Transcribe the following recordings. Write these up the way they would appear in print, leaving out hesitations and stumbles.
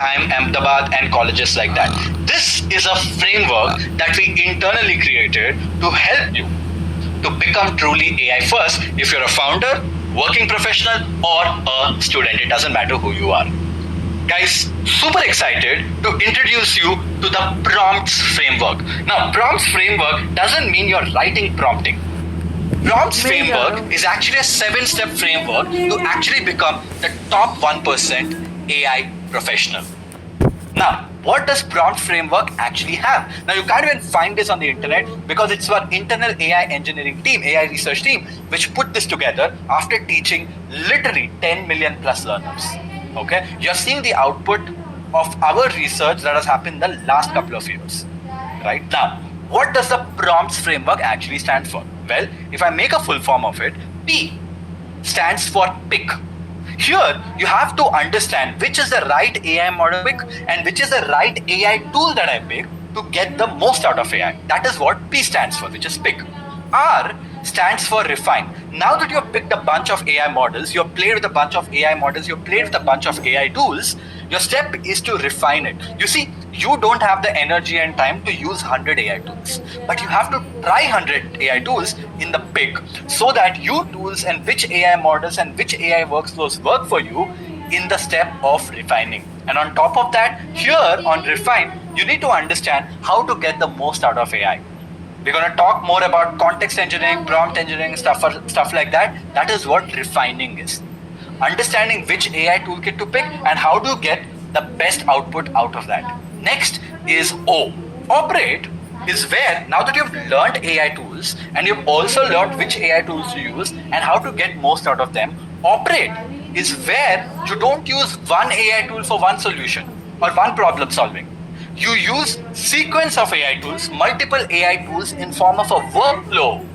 IIM Ahmedabad and colleges like that. This is a framework that we internally created to help you to become truly AI first if you're a founder, working professional, or a student. It doesn't matter who you are. Guys, super excited to introduce you to the prompts framework. Now, prompts framework doesn't mean you're writing prompting. Prompts framework is actually a 7-step framework to actually become the top 1% AI professional. Now, what does prompt framework actually have? Now, you can't even find this on the internet because it's our internal AI engineering team, AI research team, which put this together after teaching literally 10 million plus learners. Okay, you're seeing the output of our research that has happened in the last couple of years. Right now, what does the prompts framework actually stand for? Well, if I make a full form of it, P stands for pick. Here, you have to understand which is the right AI model pick and which is the right AI tool that I pick to get the most out of AI. That is what P stands for, which is pick. R stands for refine. Now that you've picked a bunch of AI models, you've played with a bunch of AI models, you've played with a bunch of AI tools, your step is to refine it. You see, you don't have the energy and time to use 100 AI tools, but you have to try 100 AI tools in the pick so that you tools and which AI models and which AI workflows work for you in the step of refining. And on top of that, here on refine, you need to understand how to get the most out of AI. We're going to talk more about context engineering, prompt engineering, stuff like that. That is what refining is. Understanding which AI toolkit to pick and how to get the best output out of that. Next is O. Operate is where, now that you've learned AI tools and you've also learned which AI tools to use and how to get most out of them, operate is where you don't use one AI tool for one solution or one problem solving. You use sequence of AI tools, multiple AI tools in form of a workflow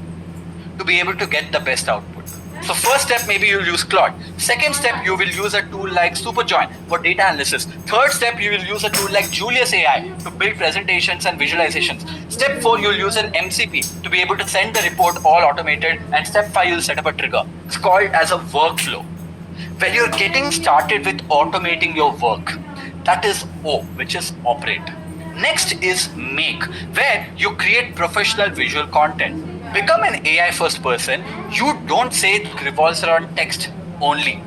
to be able to get the best output. So first step, maybe you'll use Claude. Second step, you will use a tool like Superjoin for data analysis. Third step, you will use a tool like Julius AI to build presentations and visualizations. Step 4, you'll use an MCP to be able to send the report all automated. And step 5, you'll set up a trigger. It's called as a workflow. When you're getting started with automating your work, that is O, which is operate. Next is make, where you create professional visual content. Become an AI first person. You don't say it revolves around text only.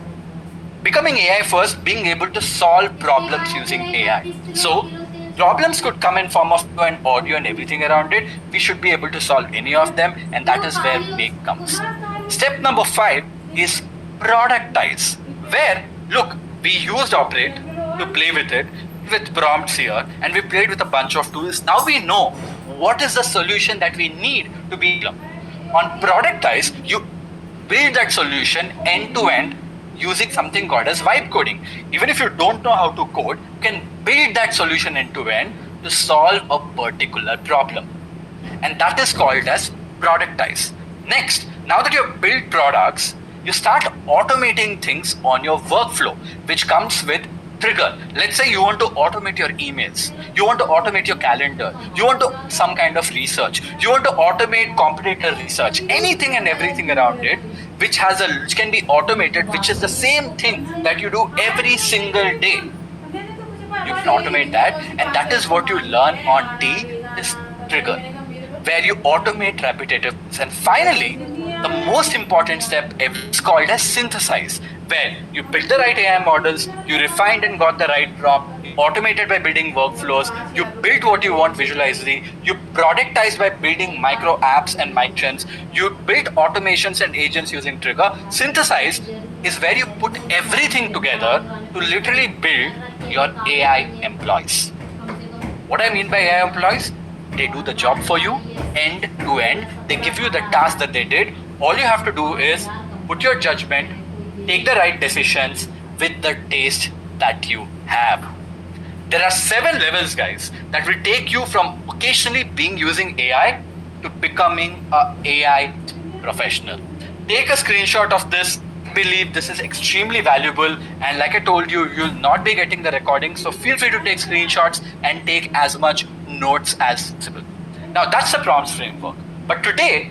Becoming AI first, being able to solve problems using AI. So problems could come in form of video and audio and everything around it. We should be able to solve any of them, and that is where make comes. Step number 5 is productize, where look, we used operate to play with it with prompts here, and we played with a bunch of tools. Now we know what is the solution that we need to be on productize. You build that solution end to end using something called as vibe coding. Even if you don't know how to code, you can build that solution end to end to solve a particular problem, and that is called as productize. Next, now that you've built products, you start automating things on your workflow, which comes with trigger. Let's say you want to automate your emails, you want to automate your calendar, you want to some kind of research, you want to automate competitor research, anything and everything around it which can be automated, which is the same thing that you do every single day. You can automate that, and that is what you learn on T is trigger, where you automate repetitive. And finally, the most important step is called as synthesize, where you built the right AI models, you refined and got the right prompt, you automated by building workflows, you built what you want visually, you productized by building micro apps and microns, you built automations and agents using trigger. Synthesize is where you put everything together to literally build your AI employees. What I mean by AI employees? They do the job for you end to end. They give you the task that they did. All you have to do is put your judgment, take the right decisions with the taste that you have. There are 7 levels, guys, that will take you from occasionally being using AI to becoming an AI professional. Take a screenshot of this. Believe this is extremely valuable, and like I told you, you'll not be getting the recording, so feel free to take screenshots and take as much notes as possible. Now that's the prompts framework, but today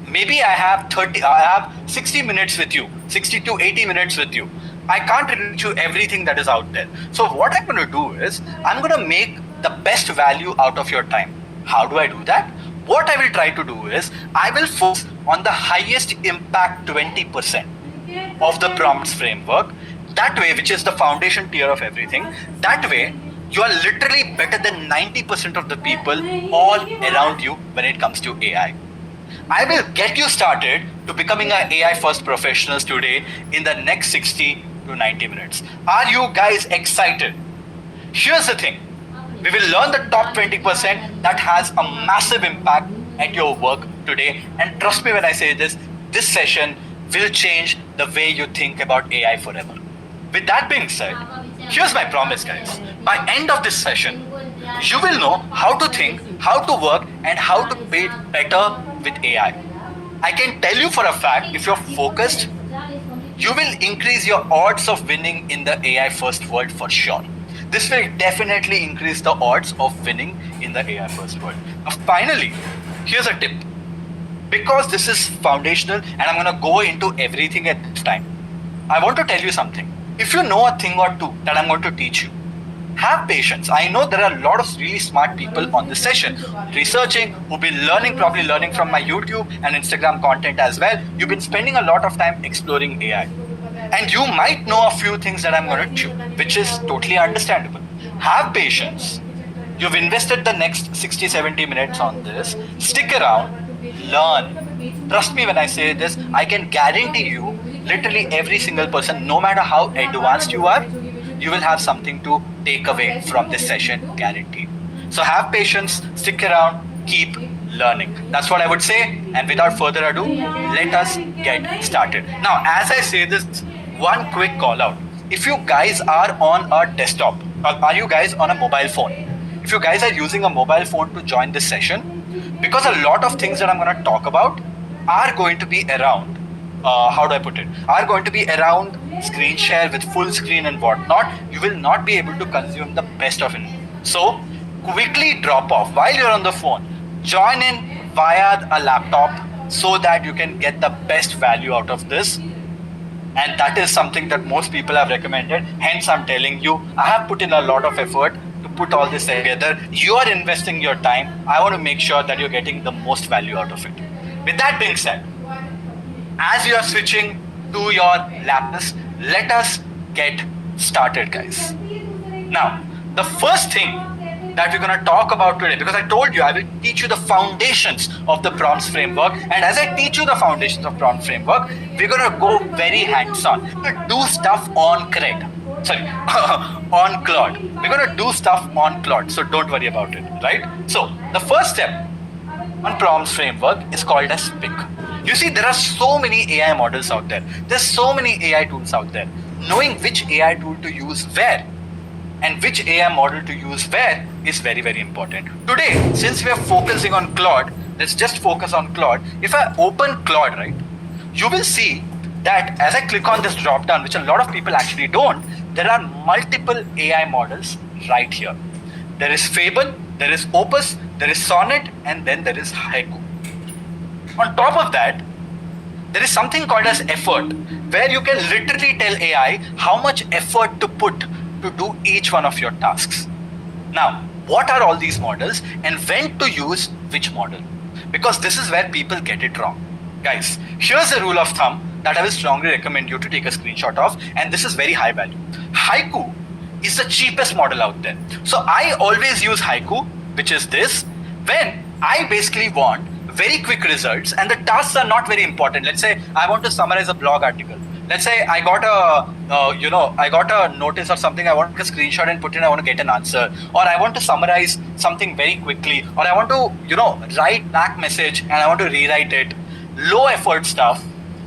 maybe I have 60 minutes with you, 60 to 80 minutes with you. I can't teach you everything that is out there. So what I'm going to do is I'm going to make the best value out of your time. How do I do that? What I will try to do is I will focus on the highest impact 20% of the prompts framework. That way, which is the foundation tier of everything, that way you are literally better than 90% of the people all around you when it comes to AI. I will get you started to becoming an AI first professionals today in the next 60 to 90 minutes. Are you guys excited? Here's the thing. We will learn the top 20% that has a massive impact at your work today. And trust me when I say this session will change the way you think about AI forever. With that being said, here's my promise, guys. By end of this session, you will know how to think, how to work, and how to be better with AI. I can tell you for a fact, if you're focused, you will increase your odds of winning in the AI first world for sure. This will definitely increase the odds of winning in the AI first world. Now, finally, here's a tip. Because this is foundational and I'm going to go into everything at this time, I want to tell you something. If you know a thing or two that I'm going to teach you, have patience. I know there are a lot of really smart people on this session researching, who've been probably learning from my YouTube and Instagram content as well. You've been spending a lot of time exploring AI. And you might know a few things that I'm going to teach you, which is totally understandable. Have patience. You've invested the next 60, 70 minutes on this. Stick around, learn. Trust me when I say this, I can guarantee you, literally every single person, no matter how advanced you are, you will have something to take away from this session, guaranteed. So have patience, stick around, keep learning. That's what I would say. And without further ado, let us get started. Now, as I say this, one quick call out. If you guys are on a desktop, or are you guys on a mobile phone? If you guys are using a mobile phone to join this session, because a lot of things that I'm going to talk about are going to be around, are going to be around screen share with full screen and whatnot. You will not be able to consume the best of it. So quickly drop off while you're on the phone. Join in via a laptop so that you can get the best value out of this. And that is something that most people have recommended. Hence, I'm telling you, I have put in a lot of effort to put all this together. You are investing your time. I want to make sure that you're getting the most value out of it. With that being said, as you are switching to your laptops, let us get started, guys. Now, the first thing that we're going to talk about today, because I told you I will teach you the foundations of the prompts framework, and as I teach you the foundations of prompt framework, we're going to go very hands-on. We're going to do stuff on on Claude. We're going to do stuff on Claude, so don't worry about it, right? So the first step on prompts framework is called as pick. You see, there are so many AI models out there. There's so many AI tools out there. Knowing which AI tool to use where and which AI model to use where is very, very important. Today, since we are focusing on Claude, let's just focus on Claude. If I open Claude, right, you will see that as I click on this drop down, which a lot of people actually don't, there are multiple AI models right here. There is Fable, there is Opus, there is Sonnet, and then there is Haiku. On top of that, there is something called as effort, where you can literally tell AI how much effort to put to do each one of your tasks. Now, what are all these models and when to use which model? Because this is where people get it wrong. Guys, here's a rule of thumb that I will strongly recommend you to take a screenshot of, and this is very high value. Haiku is the cheapest model out there. So I always use Haiku, which is this, when I basically want very quick results and the tasks are not very important. Let's say I want to summarize a blog article. Let's say I got a notice or something. I want to take a screenshot and put in. I want to get an answer, or I want to summarize something very quickly, or I want to write back message and I want to rewrite it. Low effort stuff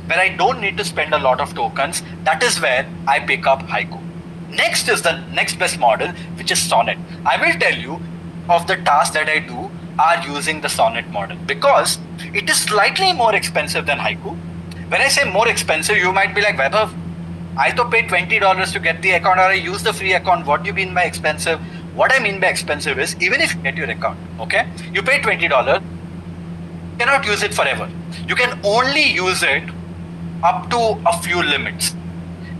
where I don't need to spend a lot of tokens. That is where I pick up Haiku. Next is the next best model, which is Sonnet. I will tell you of the tasks that I do are using the Sonnet model because it is slightly more expensive than Haiku. When I say more expensive, you might be like, Vaibhav, I to pay $20 to get the account, or I use the free account. What do you mean by expensive? What I mean by expensive is, even if you get your account, okay, you pay $20, you cannot use it forever. You can only use it up to a few limits.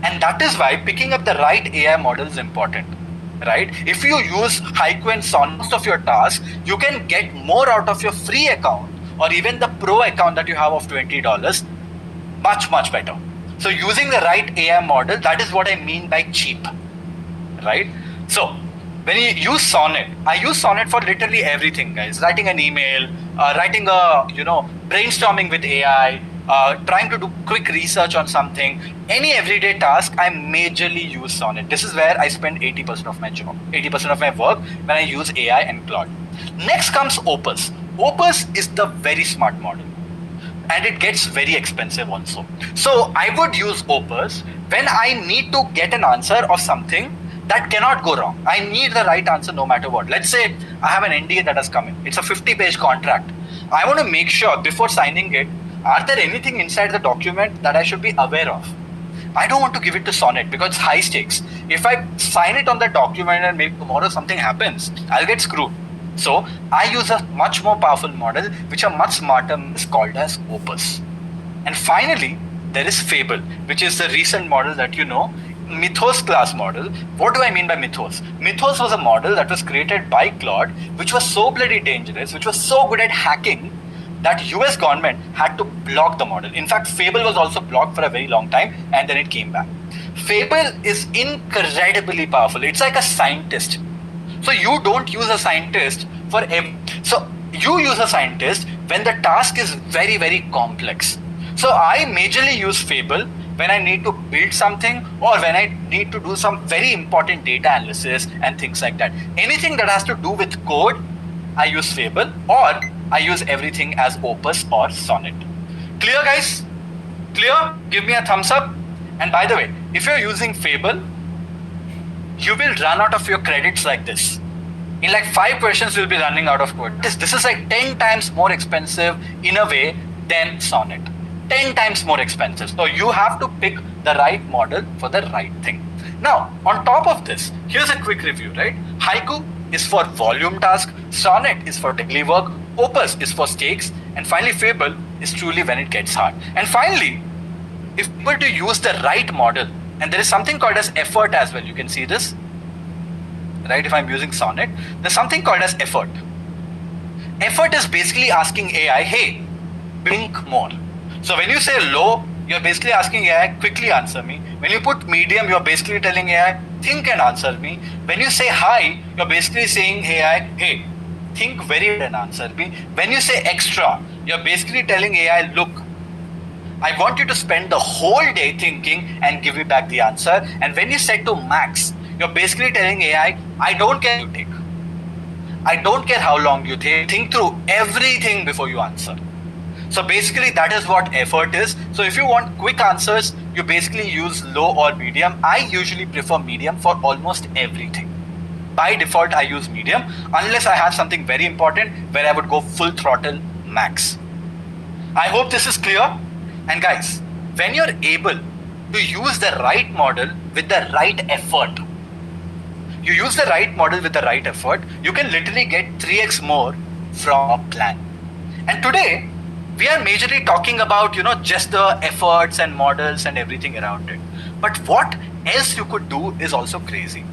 And that is why picking up the right AI model is important, right? If you use Haiku and Sonnet most of your tasks, you can get more out of your free account or even the pro account that you have of $20 much better. So using the right AI model, that is what I mean by cheap, right? So when you use Sonnet, I use Sonnet for literally everything, guys. Writing an email, writing a brainstorming with AI, trying to do quick research on something, any everyday task, I majorly use Sonnet. This is where I spend 80% of my job, 80% of my work when I use AI and Claude. Next comes Opus. Opus is the very smart model, and it gets very expensive also. So I would use Opus when I need to get an answer of something that cannot go wrong. I need the right answer no matter what. Let's say I have an NDA that has come in. It's a 50-page contract. I want to make sure before signing it, are there anything inside the document that I should be aware of? I don't want to give it to Sonnet because it's high stakes. If I sign it on the document and maybe tomorrow something happens, I'll get screwed. So I use a much more powerful model, which are much smarter, is called as Opus. And finally, there is Fable, which is the recent model that you know, Mythos class model. What do I mean by Mythos? Mythos was a model that was created by Claude, which was so bloody dangerous, which was so good at hacking that US government had to block the model. In fact, Fable was also blocked for a very long time and then it came back. Fable is incredibly powerful. It's like a scientist. So you don't use a scientist for so you use a scientist when the task is very, very complex. So I majorly use Fable when I need to build something or when I need to do some very important data analysis and things like that. Anything that has to do with code, I use Fable, or I use everything as Opus or Sonnet. Clear, guys? Clear? Give me a thumbs up. And by the way, if you're using Fable, you will run out of your credits like this. In like 5 questions, you'll be running out of code. This is like 10 times more expensive in a way than Sonnet. 10 times more expensive. So you have to pick the right model for the right thing. Now, on top of this, here's a quick review, right? Haiku is for volume task, Sonnet is for daily work, Opus is for stakes, and finally Fable is truly when it gets hard. And finally, if you were to use the right model, and there is something called as effort as well, you can see this, right? If I'm using Sonnet, there's something called as effort. Effort is basically asking AI, hey, think more. So when you say low, you're basically asking AI, quickly answer me. When you put medium, you're basically telling AI, think and answer me. When you say high, you're basically saying AI, hey, think very and answer me. When you say extra, you're basically telling AI, look, I want you to spend the whole day thinking and give me back the answer. And when you set to max, you're basically telling AI, I don't care what you take. I don't care how long you take. Think through everything before you answer. So basically that is what effort is. So if you want quick answers, you basically use low or medium. I usually prefer medium for almost everything. By default, I use medium unless I have something very important where I would go full throttle max. I hope this is clear. And guys, when you're able to use the right model with the right effort, you use the right model with the right effort, you can literally get 3x more from a plan. And today, we are majorly talking about, just the efforts and models and everything around it. But what else you could do is also crazy.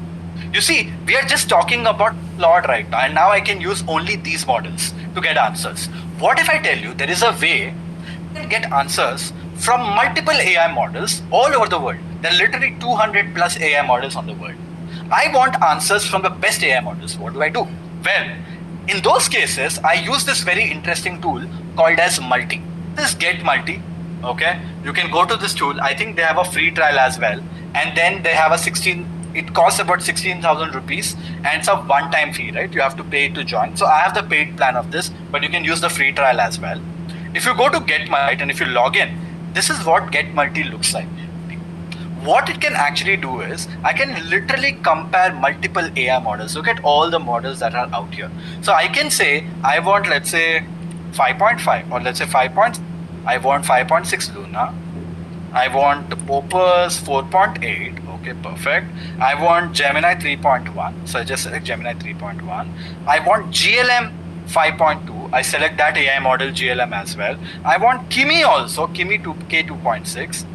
You see, we are just talking about Claude right now, and now I can use only these models to get answers. What if I tell you there is a way you can get answers from multiple AI models all over the world? There are literally 200 plus AI models on the world. I want answers from the best AI models. What do I do? Well, in those cases, I use this very interesting tool called as Multi. This is Get Multi. Okay, you can go to this tool. I think they have a free trial as well, and then they have it costs about 16,000 rupees, and it's a one-time fee, right? You have to pay to join. So I have the paid plan of this, but you can use the free trial as well. If you go to Get Multi and if you log in, this is what Get Multi looks like. What it can actually do is, I can literally compare multiple AI models. Look at all the models that are out here. So I can say, I want, let's say 5.5 or let's say 5. I want 5.6 Luna. I want Opus 4.8. Okay, perfect. I want Gemini 3.1. So I just select Gemini 3.1. I want GLM 5.2. I select that AI model GLM as well. I want Kimi also, Kimi 2K 2.6.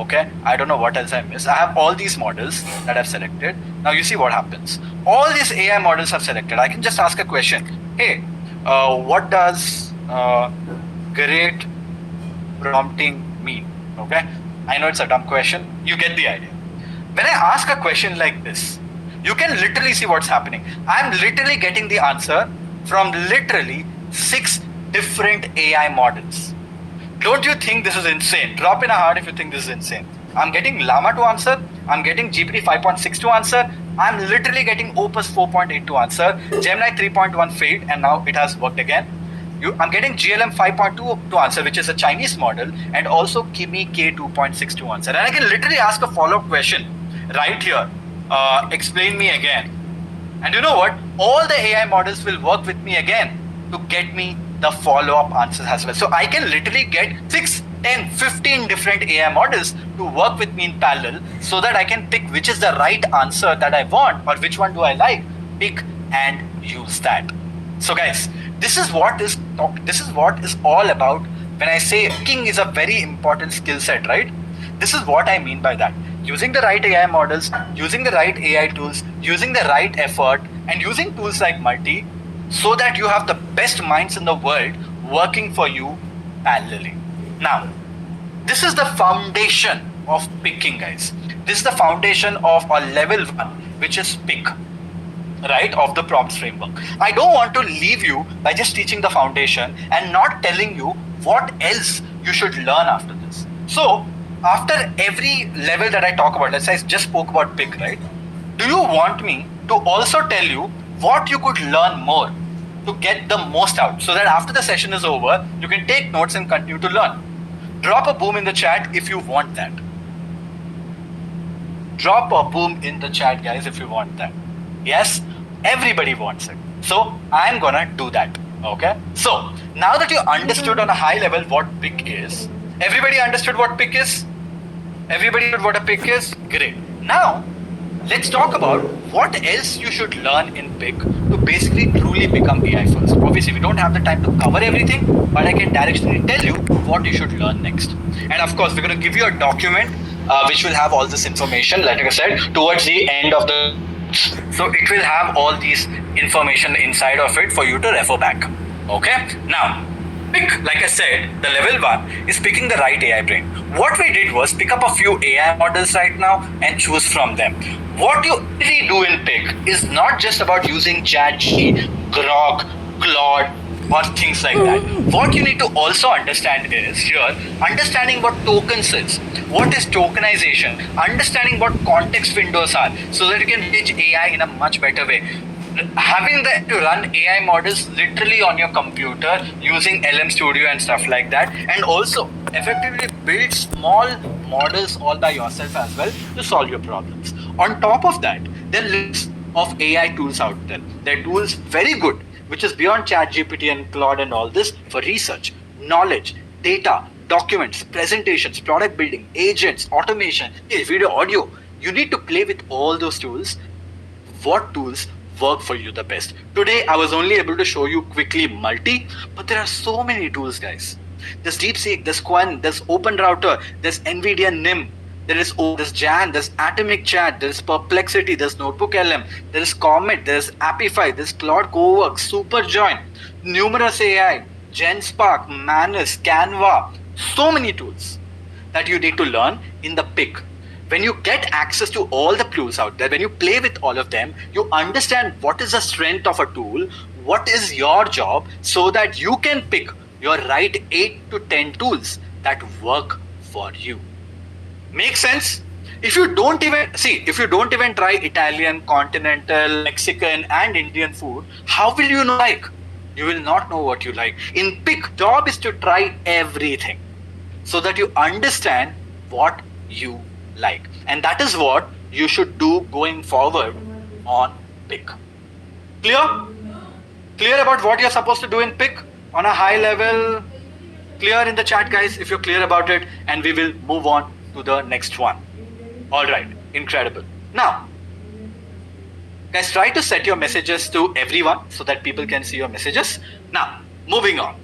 Okay, I don't know what else I missed. I have all these models that I've selected. Now you see what happens. All these AI models I've selected. I can just ask a question. Hey, what does great prompting mean? Okay, I know it's a dumb question. You get the idea. When I ask a question like this, you can literally see what's happening. I'm literally getting the answer from literally 6 different AI models. Don't you think this is insane? Drop in a heart if you think this is insane. I'm getting Llama to answer. I'm getting GPT 5.6 to answer. I'm literally getting Opus 4.8 to answer. Gemini 3.1 failed and now it has worked again. I'm getting GLM 5.2 to answer, which is a Chinese model, and also Kimi K2.6 to answer. And I can literally ask a follow-up question right here. Explain me again. And you know what? All the AI models will work with me again to get me the follow-up answers as well. So I can literally get 6, 10, 15 different AI models to work with me in parallel so that I can pick which is the right answer that I want or which one do I like, pick and use that. So guys, this is what is all about when I say picking is a very important skill set, right? This is what I mean by that. Using the right AI models, using the right AI tools, using the right effort, and using tools like Multi so that you have the best minds in the world working for you parallelly. Now, this is the foundation of picking, guys. This is the foundation of a level 1, which is pick, right, of the prompts framework. I don't want to leave you by just teaching the foundation and not telling you what else you should learn after this. So, after every level that I talk about, let's say I just spoke about pick, right? Do you want me to also tell you what you could learn more to get the most out so that after the session is over, you can take notes and continue to learn? Drop a boom in the chat if you want that. Drop a boom in the chat, guys, if you want that. Yes, everybody wants it. So I'm gonna do that. Okay. So now that you understood on a high level what pick is, everybody understood what pick is? Everybody understood what a pick is? Great. Now let's talk about what else you should learn in pick to basically truly become AI first. Obviously, we don't have the time to cover everything, but I can directionally tell you what you should learn next. And of course, we're going to give you a document which will have all this information, like I said, towards the end of the. So it will have all these information inside of it for you to refer back. Okay. Now, pick, like I said, the level 1 is picking the right AI brain. What we did was pick up a few AI models right now and choose from them. What you really do in pick is not just about using ChatGPT, Grok, Claude, or things like that. What you need to also understand is here, understanding what tokens is, what is tokenization, understanding what context windows are, so that you can manage AI in a much better way. Having to run AI models literally on your computer using LM Studio and stuff like that, and also effectively build small models all by yourself as well to solve your problems. On top of that, there are lists of AI tools out there. There are tools very good, which is beyond ChatGPT and Claude and all this, for research, knowledge, data, documents, presentations, product building, agents, automation, video, audio. You need to play with all those tools. What tools work for you the best? Today, I was only able to show you quickly Multi, but there are so many tools, guys. There's DeepSeek, there's Qwen, there's OpenRouter, there's NVIDIA NIM, there's Jan, there's Atomic Chat, there's Perplexity, there's Notebook LM, there's Comet, there's Apify, there's Claude Coworks, Superjoin, Numerous AI, GenSpark, Manus, Canva. So many tools that you need to learn in the pick. When you get access to all the tools out there, when you play with all of them, you understand what is the strength of a tool, what is your job, so that you can pick your right 8 to 10 tools that work for you. Make sense? If you don't even try Italian, continental, Mexican and Indian food, how will you know like? You will not know what you like. In pick, job is to try everything so that you understand what you like. And that is what you should do going forward on pick. Clear? Clear about what you're supposed to do in pick on a high level? Clear in the chat, guys, if you're clear about it, and we will move on to the next one. All right, incredible. Now, guys, try to set your messages to everyone so that people can see your messages. Now, moving on.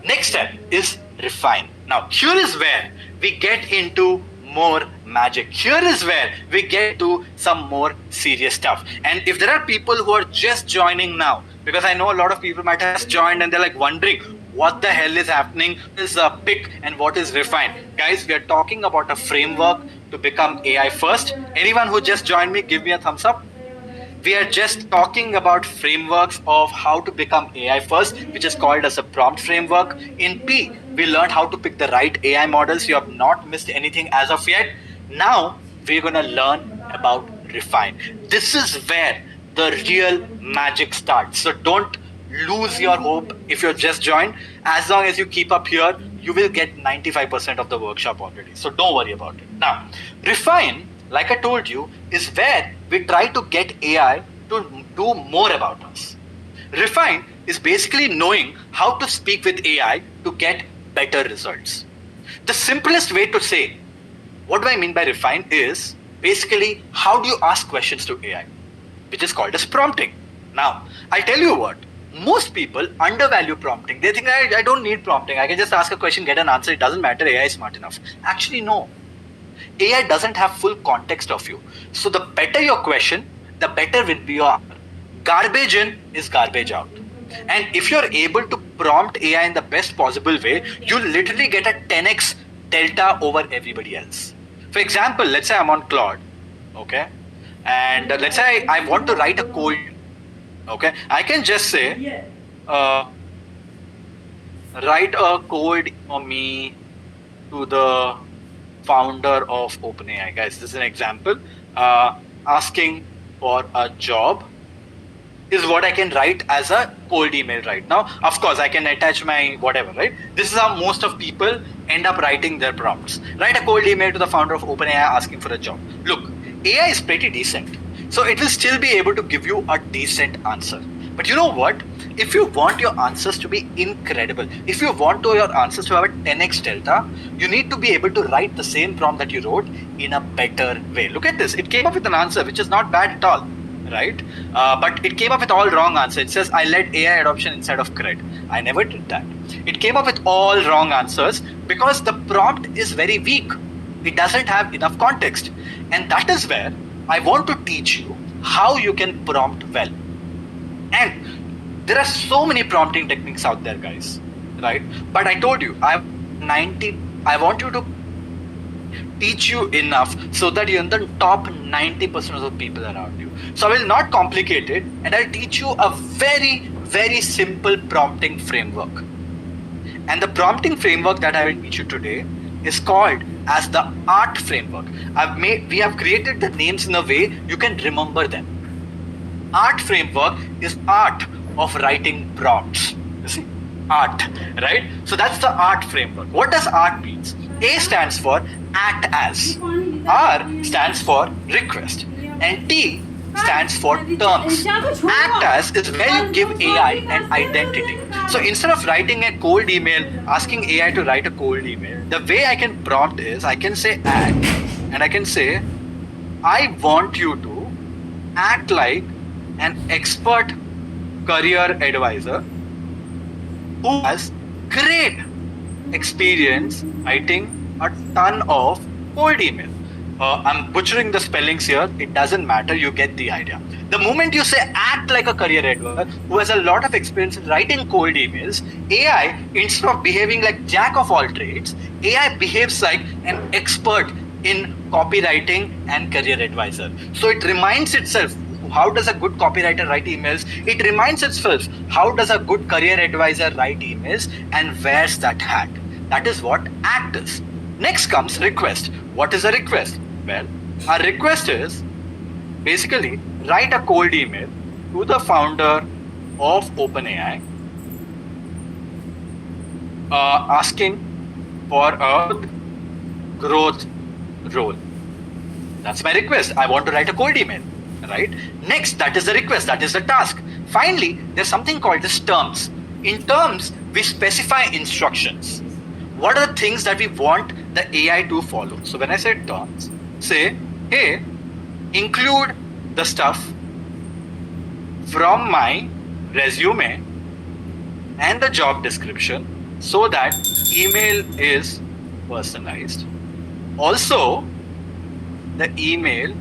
Next step is refine. Now, here is where we get into more magic. Here is where we get to some more serious stuff. And if there are people who are just joining now, because I know a lot of people might have just joined and they're like wondering what the hell is happening, what is pick and what is refine. Guys, we are talking about a framework to become AI first. Anyone who just joined me, give me a thumbs up. We are just talking about frameworks of how to become AI first, which is called as a prompt framework. In P, we learned how to pick the right AI models. You have not missed anything as of yet. Now, we're going to learn about refine. This is where the real magic starts. So don't lose your hope if you're just joined. As long as you keep up here, you will get 95% of the workshop already. So don't worry about it. Now, refine, like I told you, is where we try to get AI to do more about us. Refine is basically knowing how to speak with AI to get better results. The simplest way to say, what do I mean by refine, is basically how do you ask questions to AI, which is called as prompting. Now, I'll tell you what, most people undervalue prompting. They think I don't need prompting. I can just ask a question, get an answer. It doesn't matter. AI is smart enough. Actually, no. AI doesn't have full context of you. So the better your question, the better will be your answer. Garbage in is garbage out. And if you're able to prompt AI in the best possible way, you literally get a 10x delta over everybody else. For example, let's say I'm on Claude, okay? And let's say I want to write a code, okay? I can just say, write a code for me to the founder of OpenAI. Guys, this is an example. Asking for a job is what I can write as a cold email right now. Of course, I can attach my whatever, right? This is how most of people end up writing their prompts. Write a cold email to the founder of OpenAI asking for a job. Look, AI is pretty decent. So it will still be able to give you a decent answer. But you know what? If you want your answers to be incredible, if you want your answers to have a 10x delta, you need to be able to write the same prompt that you wrote in a better way. Look at this. It came up with an answer, which is not bad at all, right? But it came up with all wrong answers. It says, I led AI adoption inside of CRED. I never did that. It came up with all wrong answers because the prompt is very weak. It doesn't have enough context. And that is where I want to teach you how you can prompt well. And there are so many prompting techniques out there, guys, right? But I told you, I want you to teach you enough so that you're in the top 90% of the people around you. So I will not complicate it, and I'll teach you a very, very simple prompting framework. And the prompting framework that I will teach you today is called as the ART framework. We have created the names in a way you can remember them. ART framework is art of writing prompts. You see, art, right? So that's the ART framework. What does ART means? A stands for act as, R stands for request, and T stands for terms. Act as is where you give AI an identity. So instead of writing a cold email, asking AI to write a cold email, the way I can prompt is I can say act, and I can say, I want you to act like an expert career advisor who has great experience writing a ton of cold email. I'm butchering the spellings here. It doesn't matter. You get the idea. The moment you say act like a career advisor who has a lot of experience in writing cold emails, AI, instead of behaving like jack of all trades, AI behaves like an expert in copywriting and career advisor. So it reminds itself, how does a good copywriter write emails? It reminds itself, how does a good career advisor write emails, and wears that hat. That is what ACT is. Next comes request. What is a request? Well, a request is basically write a cold email to the founder of OpenAI asking for a growth role. That's my request. I want to write a cold email. Right? Next, that is the request, that is the task. Finally, there's something called as terms. In terms, we specify instructions. What are the things that we want the AI to follow? So when I say terms, say, hey, include the stuff from my resume and the job description so that email is personalized. Also, the email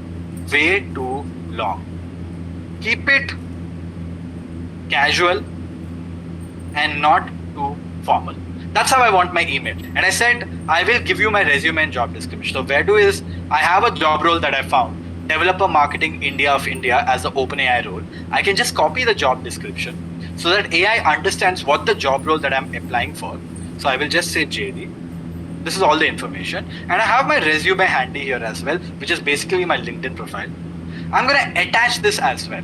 way too long. Keep it casual and not too formal. That's how I want my email. And I said, I will give you my resume and job description. So where do is, I have a job role that I found, Developer Marketing India of India as the OpenAI role. I can just copy the job description so that AI understands what the job role that I'm applying for. So I will just say JD. This is all the information. And I have my resume handy here as well, which is basically my LinkedIn profile. I'm going to attach this as well.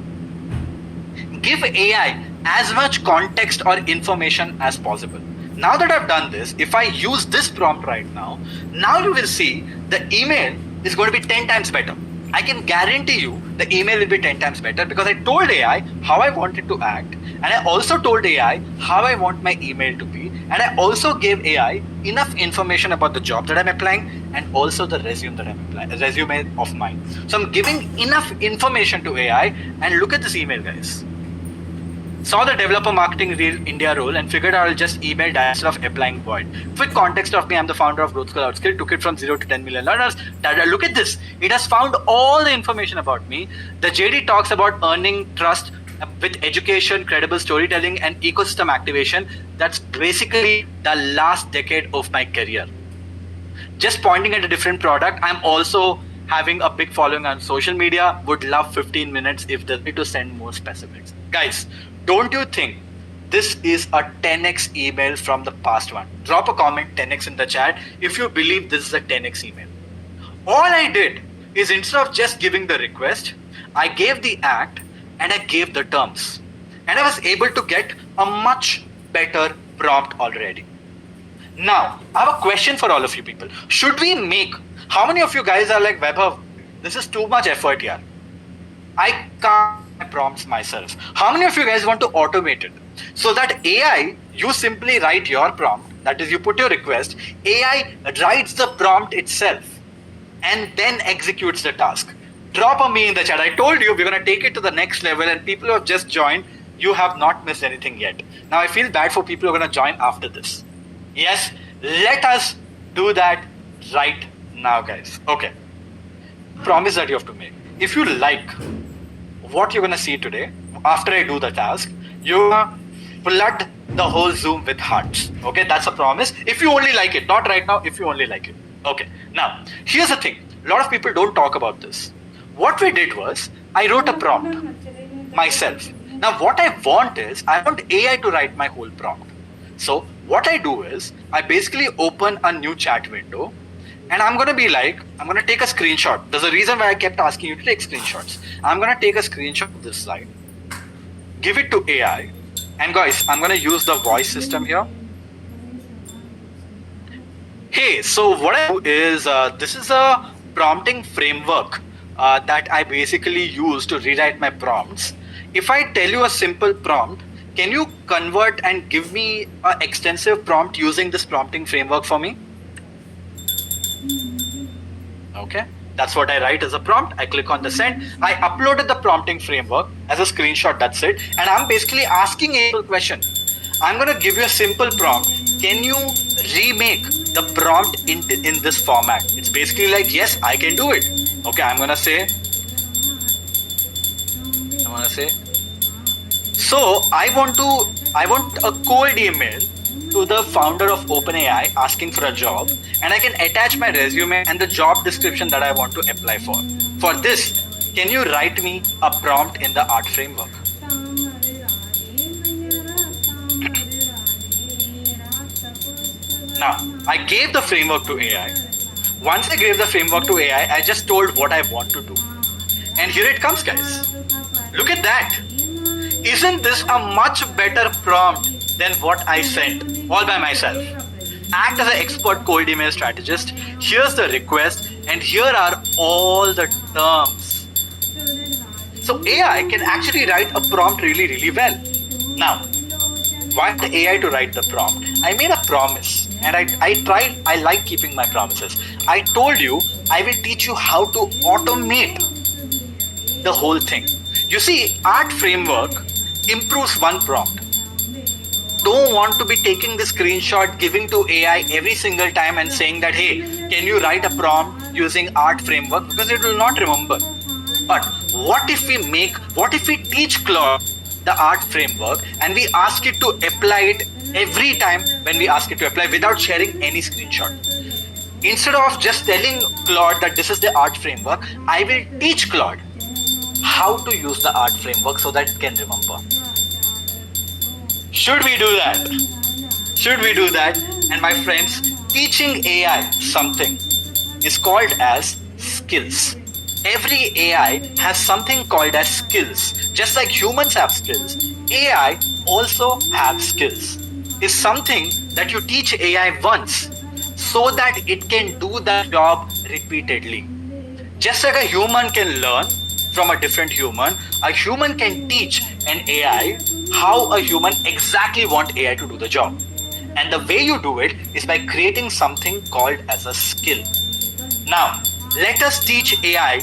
Give AI as much context or information as possible. Now that I've done this, if I use this prompt right now you will see the email is going to be 10 times better. I can guarantee you the email will be 10 times better because I told AI how I want it to act, and I also told AI how I want my email to be, and I also gave AI enough information about the job that I'm applying and also the resume that I'm applying, the resume of mine. So I'm giving enough information to AI, and look at this email, guys. Saw the Developer Marketing India role and figured I'll just email instead of applying void. Quick context of me, I'm the founder of Growth School Outskill, took it from 0 to 10 million learners. Look at this. It has found all the information about me. The JD talks about earning trust with education, credible storytelling, and ecosystem activation. That's basically the last decade of my career. Just pointing at a different product, I'm also having a big following on social media. Would love 15 minutes if they need to send more specifics. Guys, don't you think this is a 10x email from the past one? Drop a comment 10x in the chat if you believe this is a 10x email. All I did is instead of just giving the request, I gave the act and I gave the terms. And I was able to get a much better prompt already. Now, I have a question for all of you people. Should we make, how many of you guys are like, Vaibhav, this is too much effort here. I can't prompts myself. How many of you guys want to automate it? So that AI, you simply write your prompt, that is you put your request, AI writes the prompt itself and then executes the task. Drop a me in the chat. I told you we're going to take it to the next level, and people who have just joined, you have not missed anything yet. Now I feel bad for people who are going to join after this. Yes, let us do that right now, guys. Okay. Promise that you have to make. If you like what you're gonna see today, after I do the task, you're gonna flood the whole Zoom with hearts. Okay, that's a promise. If you only like it, not right now, if you only like it. Okay, now, here's the thing. A lot of people don't talk about this. What we did was, I wrote a prompt myself. Now, what I want is, I want AI to write my whole prompt. So, what I do is, I basically open a new chat window, and I'm going to be like, I'm going to take a screenshot. There's a reason why I kept asking you to take screenshots. I'm going to take a screenshot of this slide, give it to AI. And guys, I'm going to use the voice system here. Hey, so what I do is, this is a prompting framework that I basically use to rewrite my prompts. If I tell you a simple prompt, can you convert and give me an extensive prompt using this prompting framework for me? Okay, that's what I write as a prompt. I click on the send. I uploaded the prompting framework as a screenshot, that's it. And I'm basically asking a simple question. I'm going to give you a simple prompt. Can you remake the prompt in this format? It's basically like, yes, I can do it. Okay, I'm going to say, so I want a cold email to the founder of OpenAI asking for a job, and I can attach my resume and the job description that I want to apply for. For this, can you write me a prompt in the art framework? Now, I gave the framework to AI. Once I gave the framework to AI, I just told what I want to do. And here it comes, guys. Look at that. Isn't this a much better prompt than what I sent all by myself? Act as an expert cold email strategist. Here's the request, and here are all the terms. So AI can actually write a prompt really, really well. Now, why the AI to write the prompt? I made a promise, and I like keeping my promises. I told you I will teach you how to automate the whole thing. You see, art framework improves one prompt. don't want to be taking the screenshot, giving to AI every single time and saying that, hey, can you write a prompt using art framework, because it will not remember. But what if we teach Claude the art framework and we ask it to apply it every time when we ask it to apply without sharing any screenshot? Instead of just telling Claude that this is the art framework, I will teach Claude how to use the art framework so that it can remember. Should we do that? Should we do that? And my friends, teaching AI something is called as skills. Every AI has something called as skills. Just like humans have skills, AI also has skills. It's something that you teach AI once so that it can do the job repeatedly. Just like a human can learn from a different human, a human can teach an AI how a human exactly want AI to do the job. And the way you do it is by creating something called as a skill. Now, let us teach AI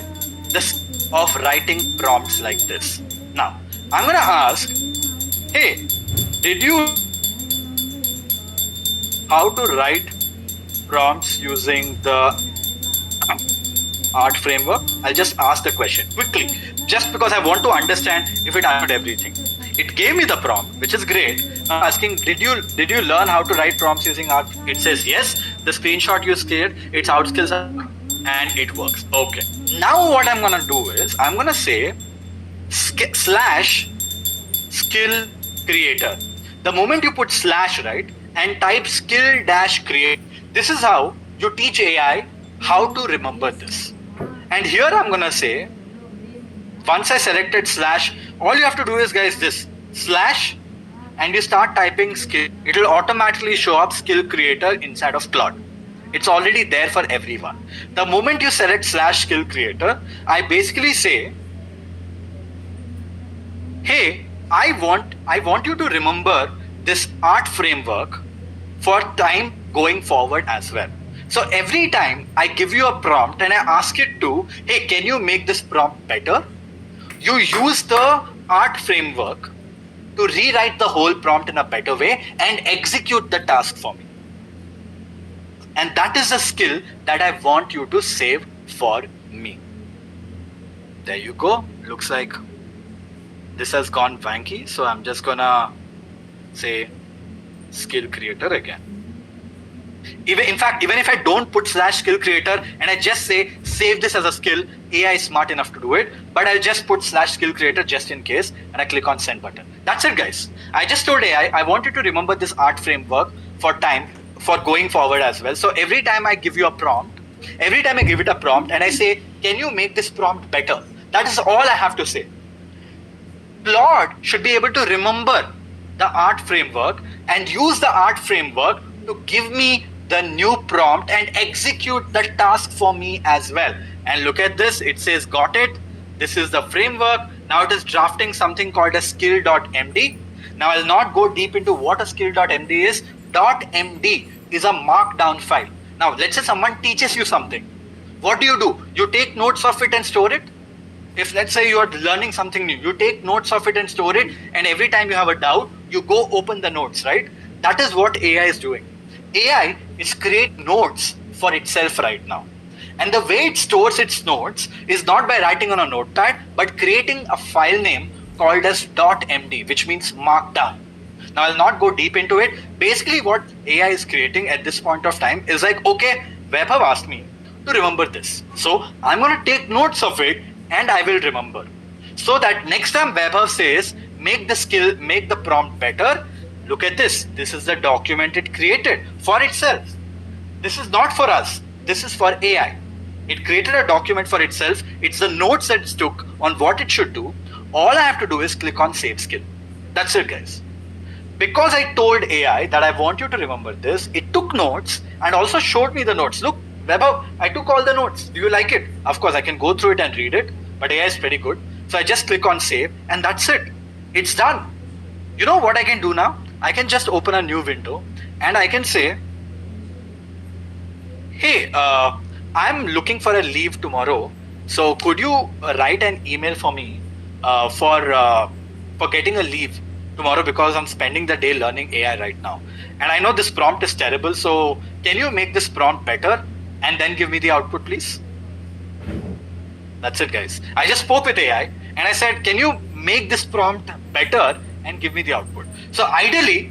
the skill of writing prompts like this. Now, I'm gonna ask, hey, did you how to write prompts using the art framework? I'll just ask the question quickly, just because I want to understand if it answered everything. It gave me the prompt, which is great. I'm asking, did you learn how to write prompts using art? It says yes. The screenshot you scared, it's out skills and it works. Okay. Now what I'm gonna do is I'm gonna say slash skill creator. The moment you put slash, right, and type skill dash create, this is how you teach AI how to remember this. And here I'm gonna say, once I selected slash, all you have to do is, guys, this slash, and you start typing skill. It will automatically show up skill creator inside of Claude. It's already there for everyone. The moment you select slash skill creator, I basically say, hey, I want you to remember this art framework for time going forward as well. So every time I give you a prompt and I ask it to, hey, can you make this prompt better? You use the art framework to rewrite the whole prompt in a better way and execute the task for me. And that is a skill that I want you to save for me. There you go. Looks like this has gone wanky. So I'm just gonna say skill creator again. Even if I don't put slash skill creator and I just say save this as a skill, AI is smart enough to do it, but I'll just put slash skill creator just in case and I click on send button. That's it, guys. I just told AI I want you to remember this art framework for time, for going forward as well. So every time I give you a prompt, every time I give it a prompt and I say, can you make this prompt better? That is all I have to say. Claude should be able to remember the art framework and use the art framework to give me the new prompt and execute the task for me as well. And look at this, it says got it. This is the framework. Now it is drafting something called a skill.md. Now I'll not go deep into what a skill.md is. .md is a markdown file. Now let's say someone teaches you something. What do? You take notes of it and store it. If let's say you are learning something new, you take notes of it and store it, and every time you have a doubt, you go open the notes, right? That is what AI is doing. AI is creating notes for itself right now. And the way it stores its notes is not by writing on a notepad, but creating a file name called as .md, which means markdown. Now I'll not go deep into it. Basically what AI is creating at this point of time is like, okay, Vaibhav asked me to remember this. So I'm going to take notes of it and I will remember. So that next time Vaibhav says, make the prompt better, look at this. This is the document it created for itself. This is not for us. This is for AI. It created a document for itself. It's the notes that it took on what it should do. All I have to do is click on save skill. That's it, guys. Because I told AI that I want you to remember this, it took notes and also showed me the notes. Look, Vaibhav, I took all the notes. Do you like it? Of course, I can go through it and read it, but AI is pretty good. So I just click on save and that's it. It's done. You know what I can do now? I can just open a new window and I can say, hey, I'm looking for a leave tomorrow. So could you write an email for me for getting a leave tomorrow because I'm spending the day learning AI right now. And I know this prompt is terrible, so can you make this prompt better and then give me the output, please? That's it, guys. I just spoke with AI and I said, can you make this prompt better and give me the output? So ideally,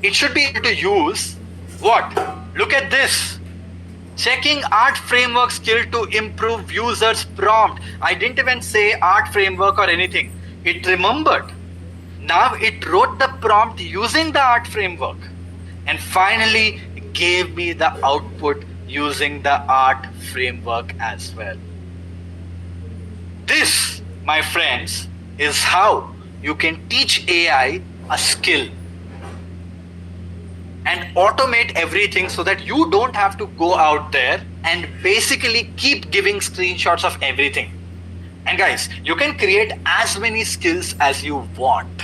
it should be able to use what? Look at this. Checking art framework skill to improve user's prompt. I didn't even say art framework or anything. It remembered. Now it wrote the prompt using the art framework and finally gave me the output using the art framework as well. This, my friends, is how you can teach AI a skill and automate everything so that you don't have to go out there and basically keep giving screenshots of everything. And guys, you can create as many skills as you want.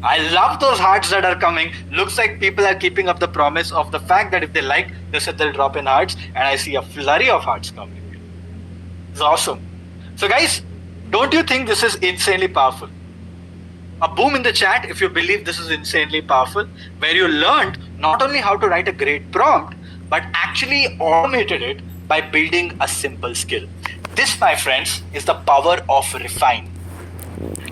I love those hearts that are coming. Looks like people are keeping up the promise of the fact that if they like, they said they'll drop in hearts, and I see a flurry of hearts coming. It's awesome. So guys, don't you think this is insanely powerful? A boom in the chat if you believe this is insanely powerful, where you learned not only how to write a great prompt, but actually automated it by building a simple skill. This, my friends, is the power of Refine.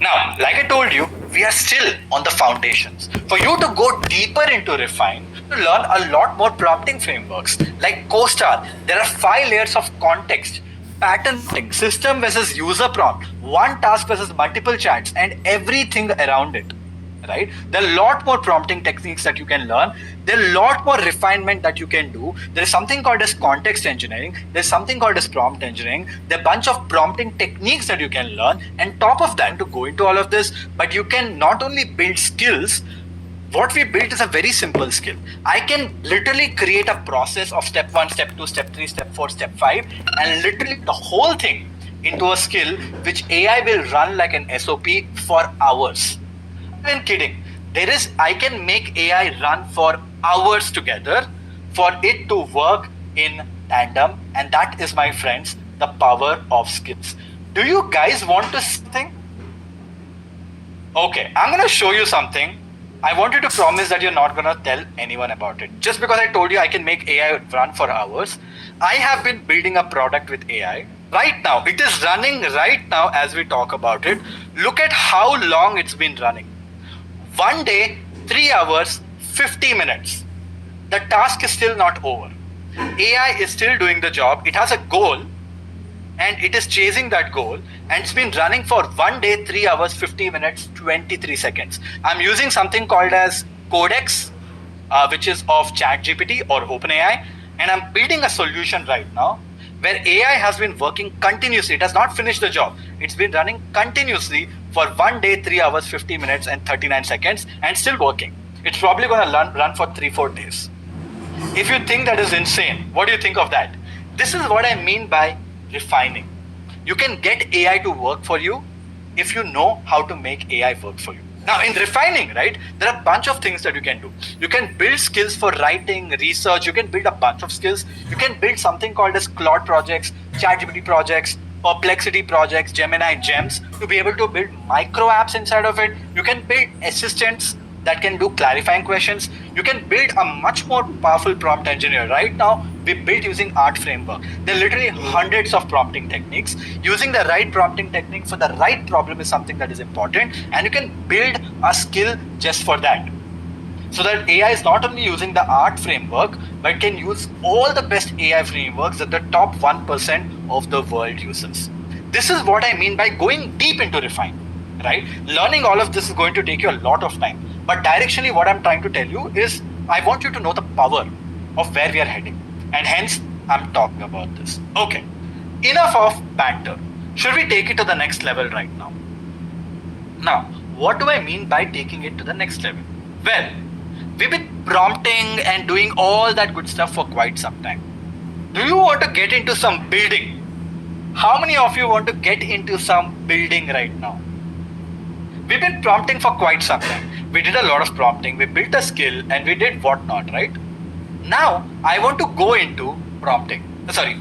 Now, like I told you, we are still on the foundations. For you to go deeper into Refine, to learn a lot more prompting frameworks like CoStar, there are 5 layers of context, pattern, system versus user prompt, one task versus multiple chats, and everything around it. Right? There are a lot more prompting techniques that you can learn. There are a lot more refinement that you can do. There is something called as context engineering. There's something called as prompt engineering. There are a bunch of prompting techniques that you can learn. And top of that, to go into all of this, but you can not only build skills. What we built is a very simple skill. I can literally create a process of step 1, step 2, step 3, step 4, step 5, and literally the whole thing into a skill which AI will run like an SOP for hours. I'm kidding. I can make AI run for hours together for it to work in tandem. And that is, my friends, the power of skills. Do you guys want to see something? Okay, I'm going to show you something. I want you to promise that you're not going to tell anyone about it. Just because I told you I can make AI run for hours, I have been building a product with AI. Right now, it is running right now as we talk about it. Look at how long it's been running. 1 day, 3 hours, 50 minutes. The task is still not over. AI is still doing the job. It has a goal and it is chasing that goal, and it's been running for 1 day, 3 hours, 50 minutes, 23 seconds. I'm using something called as Codex, which is of ChatGPT or OpenAI, and I'm building a solution right now where AI has been working continuously. It has not finished the job. It's been running continuously for 1 day, 3 hours, 50 minutes and 39 seconds and still working. It's probably going to run for 3-4 days. If you think that is insane, what do you think of that? This is what I mean by refining. You can get AI to work for you if you know how to make AI work for you. Now in refining, right, there are a bunch of things that you can do. You can build skills for writing, research. You can build a bunch of skills. You can build something called as Claude projects, ChatGPT projects, Perplexity projects, Gemini gems to be able to build micro apps inside of it. You can build assistants that can do clarifying questions. You can build a much more powerful prompt engineer. Right now, we built using Art Framework. There are literally hundreds of prompting techniques. Using the right prompting technique for the right problem is something that is important, and you can build a skill just for that. So that AI is not only using the Art Framework, but can use all the best AI frameworks that the top 1% of the world uses. This is what I mean by going deep into Refine, right? Learning all of this is going to take you a lot of time. But directionally, what I'm trying to tell you is I want you to know the power of where we are heading. And hence, I'm talking about this. Okay, enough of banter. Should we take it to the next level right now? Now, what do I mean by taking it to the next level? Well, we've been prompting and doing all that good stuff for quite some time. Do you want to get into some building? How many of you want to get into some building right now? We've been prompting for quite some time. We did a lot of prompting, we built a skill, and we did whatnot, right? Now, I want to go into prompting.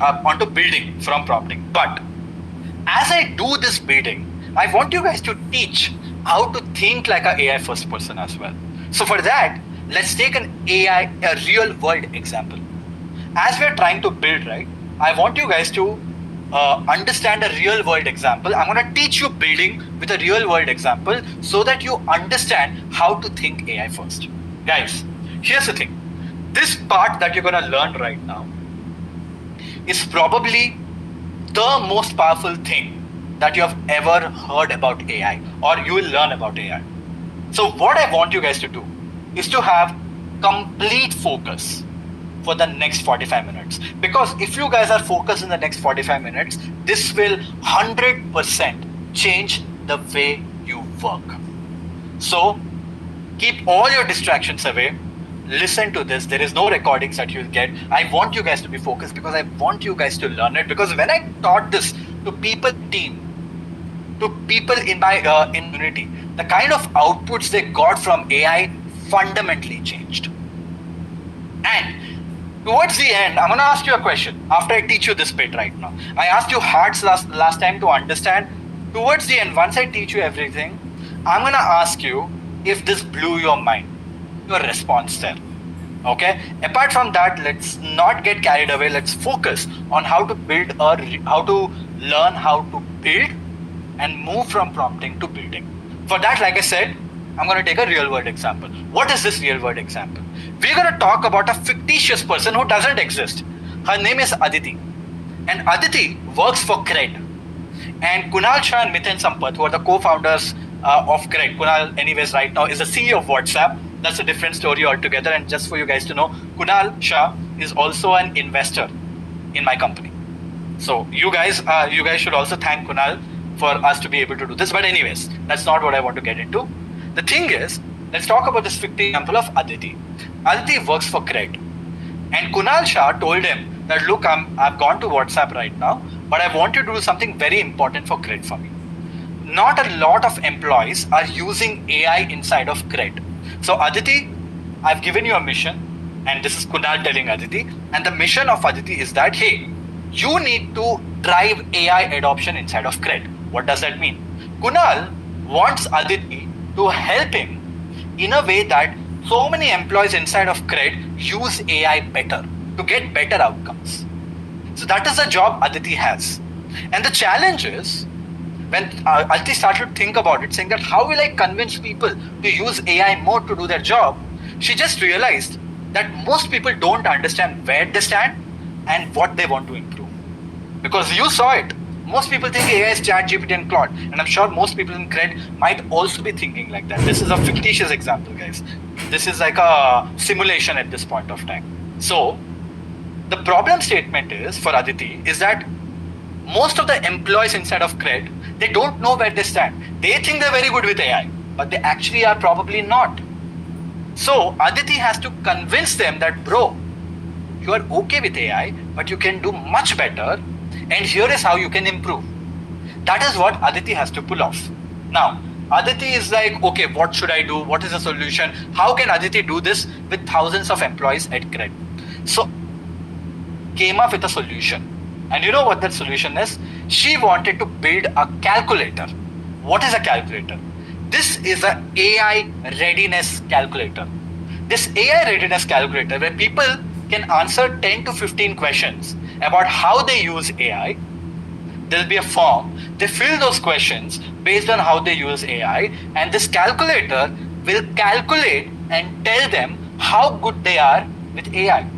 Onto building from prompting. But as I do this building, I want you guys to teach how to think like an AI first person as well. So for that, let's take a real world example. As we're trying to build, right, I want you guys to understand a real world example. I'm going to teach you building with a real world example so that you understand how to think AI first. Guys, here's the thing. This part that you're going to learn right now is probably the most powerful thing that you have ever heard about AI or you will learn about AI. So what I want you guys to do is to have complete focus for the next 45 minutes. Because if you guys are focused in the next 45 minutes, this will 100% change the way you work. So keep all your distractions away. Listen to this. There is no recordings that you'll get. I want you guys to be focused because I want you guys to learn it. Because when I taught this to people team, to people in my community, the kind of outputs they got from AI fundamentally changed. And towards the end, I'm going to ask you a question after I teach you this bit right now. I asked you hearts last time to understand. Towards the end, once I teach you everything, I'm going to ask you if this blew your mind, your response there. Okay? Apart from that, let's not get carried away. Let's focus on how to build how to learn how to build and move from prompting to building. For that, like I said, I'm going to take a real world example. What is this real world example? We're going to talk about a fictitious person who doesn't exist. Her name is Aditi. And Aditi works for Cred. And Kunal Shah and Mithun Sampath, who are the co-founders of Cred. Kunal, anyways, right now is the CEO of WhatsApp. That's a different story altogether. And just for you guys to know, Kunal Shah is also an investor in my company. So you guys should also thank Kunal for us to be able to do this. But anyways, that's not what I want to get into. The thing is, let's talk about this fictitious example of Aditi. Aditi works for Cred. And Kunal Shah told him that, look, I've gone to WhatsApp right now, but I want you to do something very important for Cred for me. Not a lot of employees are using AI inside of Cred. So Aditi, I've given you a mission, and this is Kunal telling Aditi, and the mission of Aditi is that, hey, you need to drive AI adoption inside of Cred. What does that mean? Kunal wants Aditi to help him in a way that so many employees inside of Cred use AI better to get better outcomes. So that is the job Aditi has. And the challenge is, when Aditi started to think about it, saying that how will I convince people to use AI more to do their job, she just realized that most people don't understand where they stand and what they want to improve. Because you saw it. Most people think AI is ChatGPT and Claude. And I'm sure most people in Cred might also be thinking like that. This is a fictitious example, guys. This is like a simulation at this point of time. So the problem statement is for Aditi is that most of the employees inside of Cred, they don't know where they stand. They think they're very good with AI, but they actually are probably not. So Aditi has to convince them that, bro, you are okay with AI, but you can do much better. And here is how you can improve. That is what Aditi has to pull off. Now, Aditi is like, okay, what should I do? What is the solution? How can Aditi do this with thousands of employees at Cred? So, came up with a solution. And you know what that solution is? She wanted to build a calculator. What is a calculator? This is an AI readiness calculator. This AI readiness calculator where people can answer 10 to 15 questions about how they use AI. There'll be a form. They fill those questions based on how they use AI, and this calculator will calculate and tell them how good they are with AI.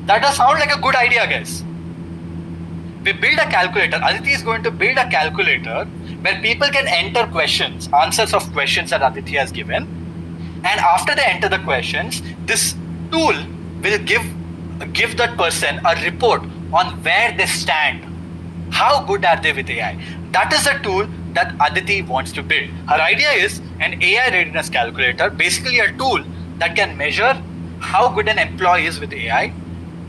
That does sound like a good idea, guys. We build a calculator. Aditi is going to build a calculator where people can enter questions, answers of questions that Aditi has given. And after they enter the questions, this tool will give that person a report on where they stand. How good are they with AI? That is the tool that Aditi wants to build. Her idea is an AI readiness calculator, basically a tool that can measure how good an employee is with AI,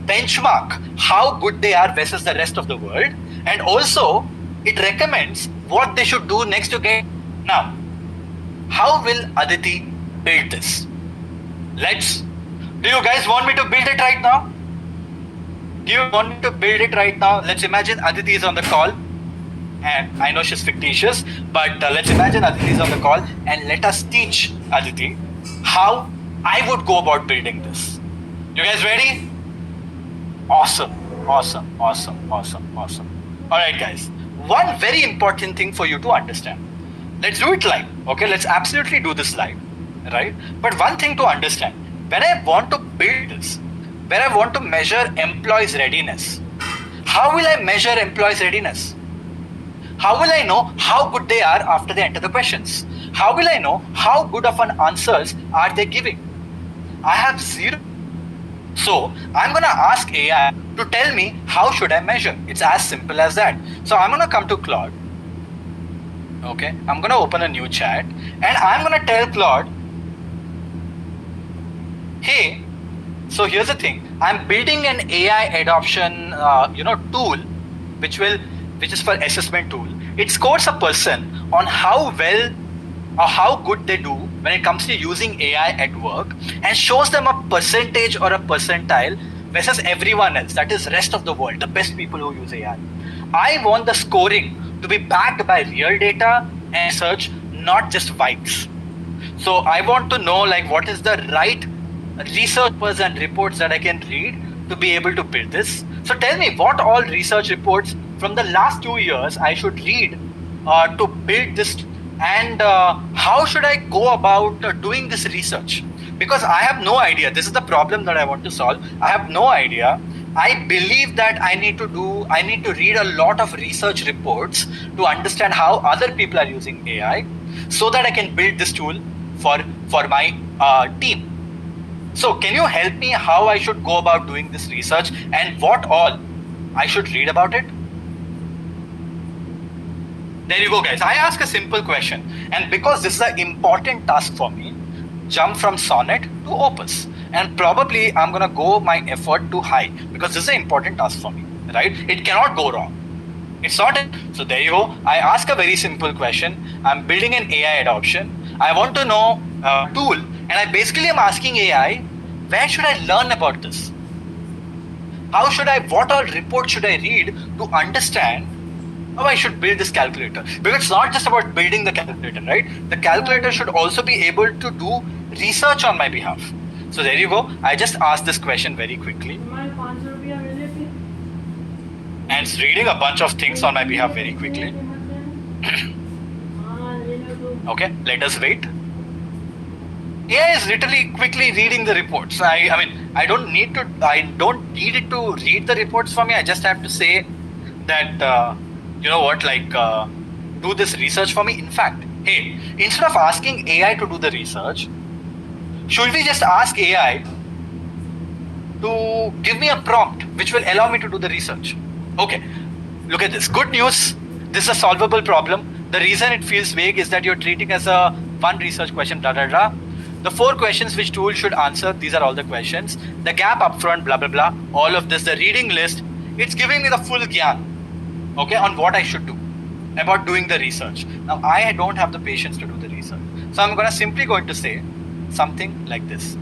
benchmark how good they are versus the rest of the world, and also it recommends what they should do next to get. Now, how will Aditi build this? Do you guys want me to build it right now? Do you want me to build it right now? Let's imagine Aditi is on the call And I know she's fictitious, but let's imagine Aditi is on the call and let us teach Aditi how I would go about building this. You guys ready? Awesome, awesome, awesome, awesome, awesome. All right, guys. One very important thing for you to understand. Let's do it live. Okay, let's absolutely do this live, right? But one thing to understand, when I want to build this, when I want to measure employees' readiness, how will I measure employees' readiness? How will I know how good they are after they enter the questions? How will I know how good of an answers are they giving? I have zero. So I'm gonna ask AI to tell me how should I measure. It's as simple as that. So I'm gonna come to Claude. Okay, I'm gonna open a new chat and I'm gonna tell Claude, hey, so here's the thing. I'm building an AI adoption, tool, which is for assessment tool. It scores a person on how well or how good they do when it comes to using AI at work, and shows them a percentage or a percentile versus everyone else, that is rest of the world, the best people who use AI. I want the scoring to be backed by real data and research, not just vibes. So I want to know like what is the right research papers and reports that I can read to be able to build this. So tell me what all research reports from the last 2 years I should read to build this, and how should I go about doing this research? Because I have no idea. This is the problem that I want to solve. I have no idea. I believe that I need to read a lot of research reports to understand how other people are using AI, so that I can build this tool for my team. So can you help me how I should go about doing this research and what all I should read about it? There you go, guys. I ask a simple question, and because this is an important task for me, jump from Sonnet to Opus, and probably I'm gonna go my effort to high because this is an important task for me, right? It cannot go wrong. It's not. So there you go. I ask a very simple question. I'm building an AI adoption. I want to know a tool, and I basically am asking AI, where should I learn about this? What all reports should I read to understand how I should build this calculator? Because it's not just about building the calculator, right? The calculator should also be able to do research on my behalf. So there you go. I just asked this question very quickly. And it's reading a bunch of things on my behalf very quickly. Okay, let us wait. AI is literally quickly reading the reports. I don't need it to read the reports for me. I just have to say that, do this research for me. In fact, hey, instead of asking AI to do the research, should we just ask AI to give me a prompt which will allow me to do the research? Okay, look at this. Good news. This is a solvable problem. The reason it feels vague is that you're treating as a one research question, blah, blah, blah. The 4 questions which tool should answer, these are all the questions. The gap upfront, blah, blah, blah. All of this, the reading list, it's giving me the full gyan, okay, on what I should do about doing the research. Now, I don't have the patience to do the research. So I'm simply going to say something like this.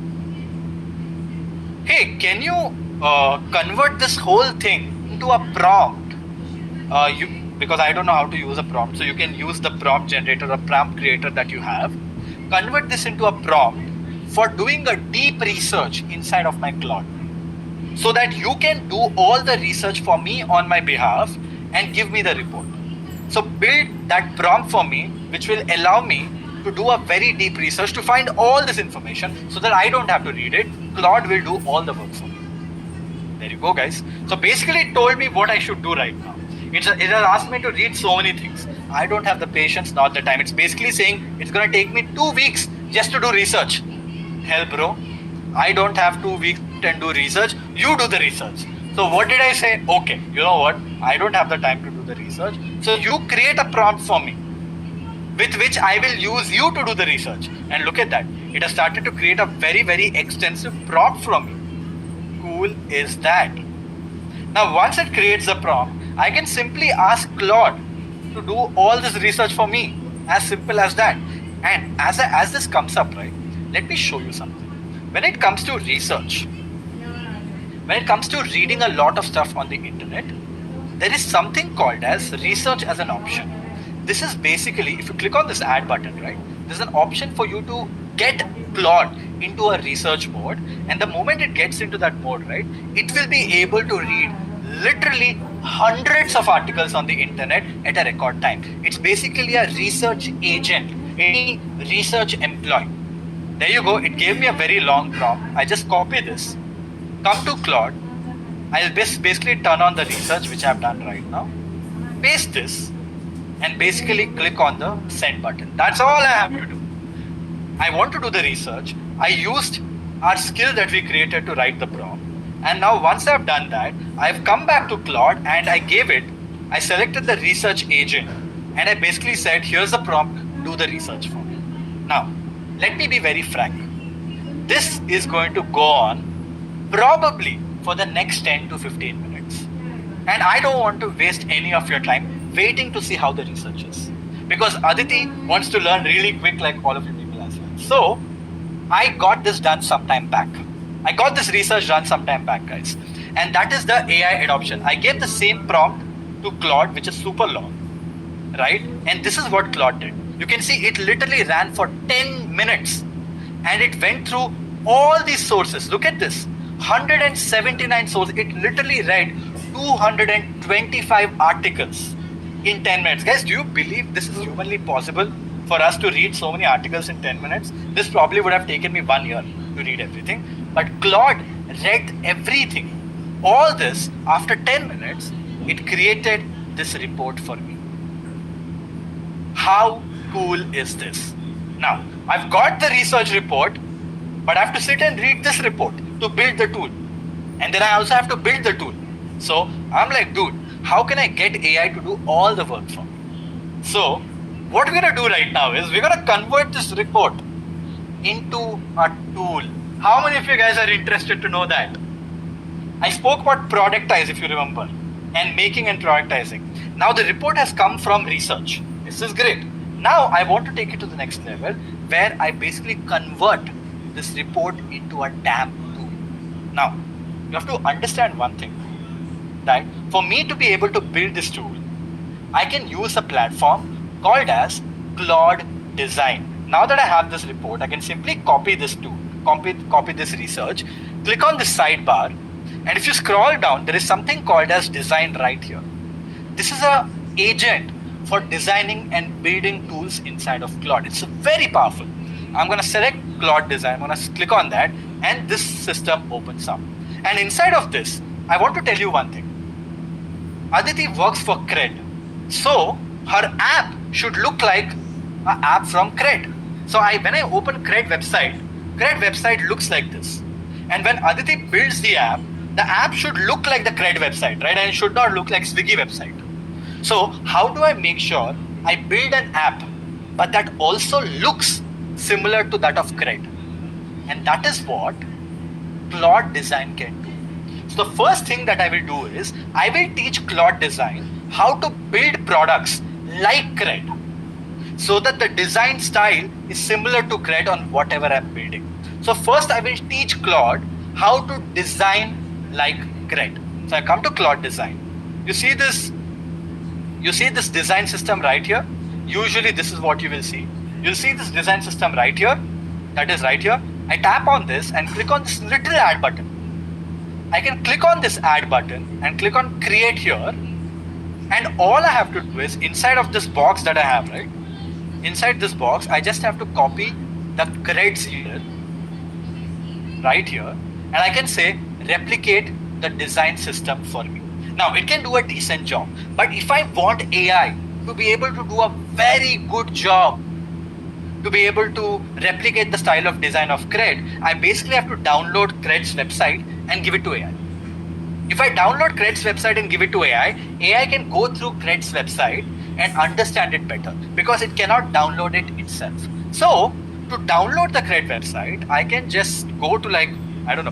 Hey, can you convert this whole thing into a prompt? Because I don't know how to use a prompt. So you can use the prompt generator or prompt creator that you have. Convert this into a prompt for doing a deep research inside of my Claude, so that you can do all the research for me on my behalf and give me the report. So build that prompt for me, which will allow me to do a very deep research to find all this information so that I don't have to read it. Claude will do all the work for me. There you go, guys. So basically it told me what I should do right now. It has asked me to read so many things. I don't have the patience, not the time. It's basically saying it's going to take me 2 weeks just to do research. Hell, bro. I don't have 2 weeks and do research. You do the research. So what did I say? Okay, you know what? I don't have the time to do the research. So you create a prompt for me with which I will use you to do the research. And look at that. It has started to create a very, very extensive prompt from me. Cool is that? Now, once it creates the prompt, I can simply ask Claude to do all this research for me. As simple as that. And as this comes up, right, let me show you something. When it comes to research, when it comes to reading a lot of stuff on the internet, there is something called as research as an option. This is basically, if you click on this add button, right, there's an option for you to get Claude into a research mode, and the moment it gets into that mode, right, it will be able to read literally hundreds of articles on the internet at a record time. It's basically a research agent, any research employee. There you go. It gave me a very long prompt. I just copy this, come to Claude. I'll basically turn on the research, which I've done right now, paste this, and basically click on the send button. That's all I have to do. I want to do the research. I used our skill that we created to write the prompt. And now once I've done that, I've come back to Claude and I selected the research agent, and I basically said, here's the prompt, do the research for me. Now, let me be very frank. This is going to go on probably for the next 10 to 15 minutes. And I don't want to waste any of your time waiting to see how the research is. Because Aditi wants to learn really quick like all of you people as well. So, I got this done sometime back. I got this research done sometime back, guys. And that is the AI adoption. I gave the same prompt to Claude, which is super long, right? And this is what Claude did. You can see it literally ran for 10 minutes and it went through all these sources. Look at this, 179 sources. It literally read 225 articles in 10 minutes. Guys, do you believe this is humanly possible for us to read so many articles in 10 minutes? This probably would have taken me 1 year to read everything. But Claude read everything. All this, after 10 minutes, it created this report for me. How cool is this? Now, I've got the research report, but I have to sit and read this report to build the tool. And then I also have to build the tool. So I'm like, dude, how can I get AI to do all the work for me? So what we're going to do right now is we're going to convert this report into a tool. How many of you guys are interested to know that? I spoke about productize, if you remember, and making and productizing. Now the report has come from research. This is great. Now I want to take it to the next level where I basically convert this report into a damn tool. Now, you have to understand one thing, that for me to be able to build this tool, I can use a platform called as Claude Design. Now that I have this report, I can simply copy this tool, copy this research, click on the sidebar, and if you scroll down, there is something called as design right here. This is a agent for designing and building tools inside of Claude. It's very powerful. I'm going to select Claude Design. I'm going to click on that, and this system opens up. And inside of this, I want to tell you one thing. Aditi works for Cred. So her app should look like an app from Cred. So when I open Cred website looks like this. And when Aditi builds the app should look like the Cred website, right? And it should not look like Swiggy website. So how do I make sure I build an app, but that also looks similar to that of Cred? And that is what Claude Design can do. So the first thing that I will do is I will teach Claude Design how to build products like Cred, so that the design style is similar to Cred on whatever I'm building. So first I will teach Claude how to design like Cred. So I come to Claude Design. You see this design system right here. Usually this is what you will see. You'll see this design system right here. That is right here. I tap on this and click on this little add button. I can click on this add button and click on create here. And all I have to do is inside of this box that I have, right? Inside this box, I just have to copy the Creds here, right here. And I can say replicate the design system for me. Now it can do a decent job, but if I want AI to be able to do a very good job, to be able to replicate the style of design of Cred, I basically have to download Cred's website and give it to AI. If I download Cred's website and give it to AI, AI can go through Cred's website and understand it better because it cannot download it itself. So to download the Cred website, I can just go to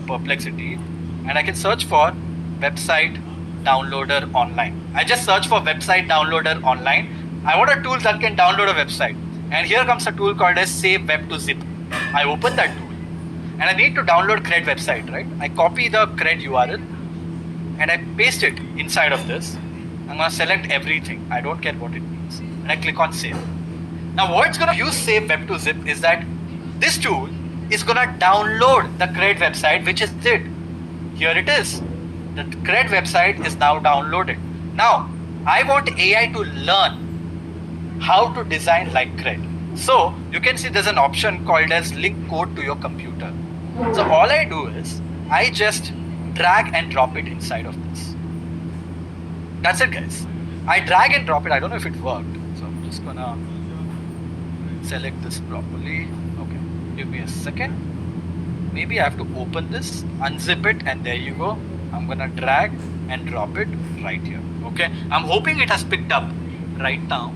Perplexity, and I can search for website downloader online. I just search for website downloader online. I want a tool that can download a website. And here comes a tool called as Save Web to Zip. I open that tool and I need to download Cred website, right? I copy the Cred URL and I paste it inside of this. I'm going to select everything. I don't care what it means. And I click on save. Now what it's going to use Save Web to Zip is that this tool is going to download the CRED website, which is it. Here it is. The CRED website is now downloaded. Now I want AI to learn how to design like CRED. So you can see there's an option called as link code to your computer. So all I do is I just drag and drop it inside of this. That's it, guys. I drag and drop it. I don't know if it worked. So I'm just gonna select this properly. Okay, give me a second. Maybe I have to open this, unzip it, and there you go. I'm gonna drag and drop it right here. Okay, I'm hoping it has picked up right now.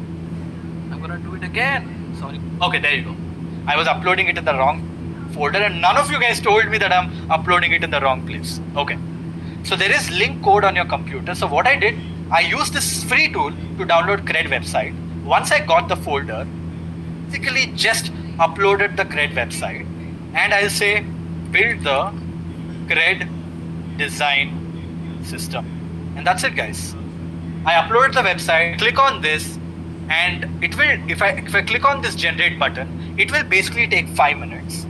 I'm gonna do it again. Sorry. Okay, there you go. I was uploading it in the wrong folder and none of you guys told me that I'm uploading it in the wrong place. Okay. So there is link code on your computer. So what I did, I used this free tool to download CRED website. Once I got the folder, basically just uploaded the CRED website and I'll say build the CRED design system. And that's it, guys. I uploaded the website, click on this, and it will, if I click on this generate button, it will basically take 5 minutes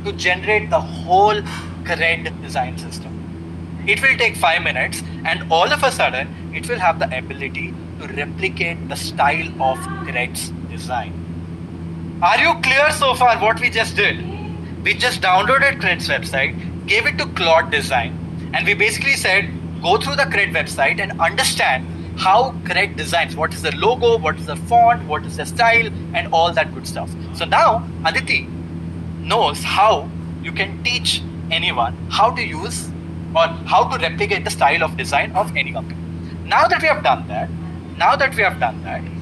to generate the whole CRED design system. It will take 5 minutes and all of a sudden it will have the ability to replicate the style of CRED's design. Are you clear so far what we just did? We just downloaded CRED's website, gave it to Claude Design, and we basically said go through the CRED website and understand how CRED designs, what is the logo, what is the font, what is the style, and all that good stuff. So now Aditi knows how you can teach anyone how to use or how to replicate the style of design of any company. Now that we have done that,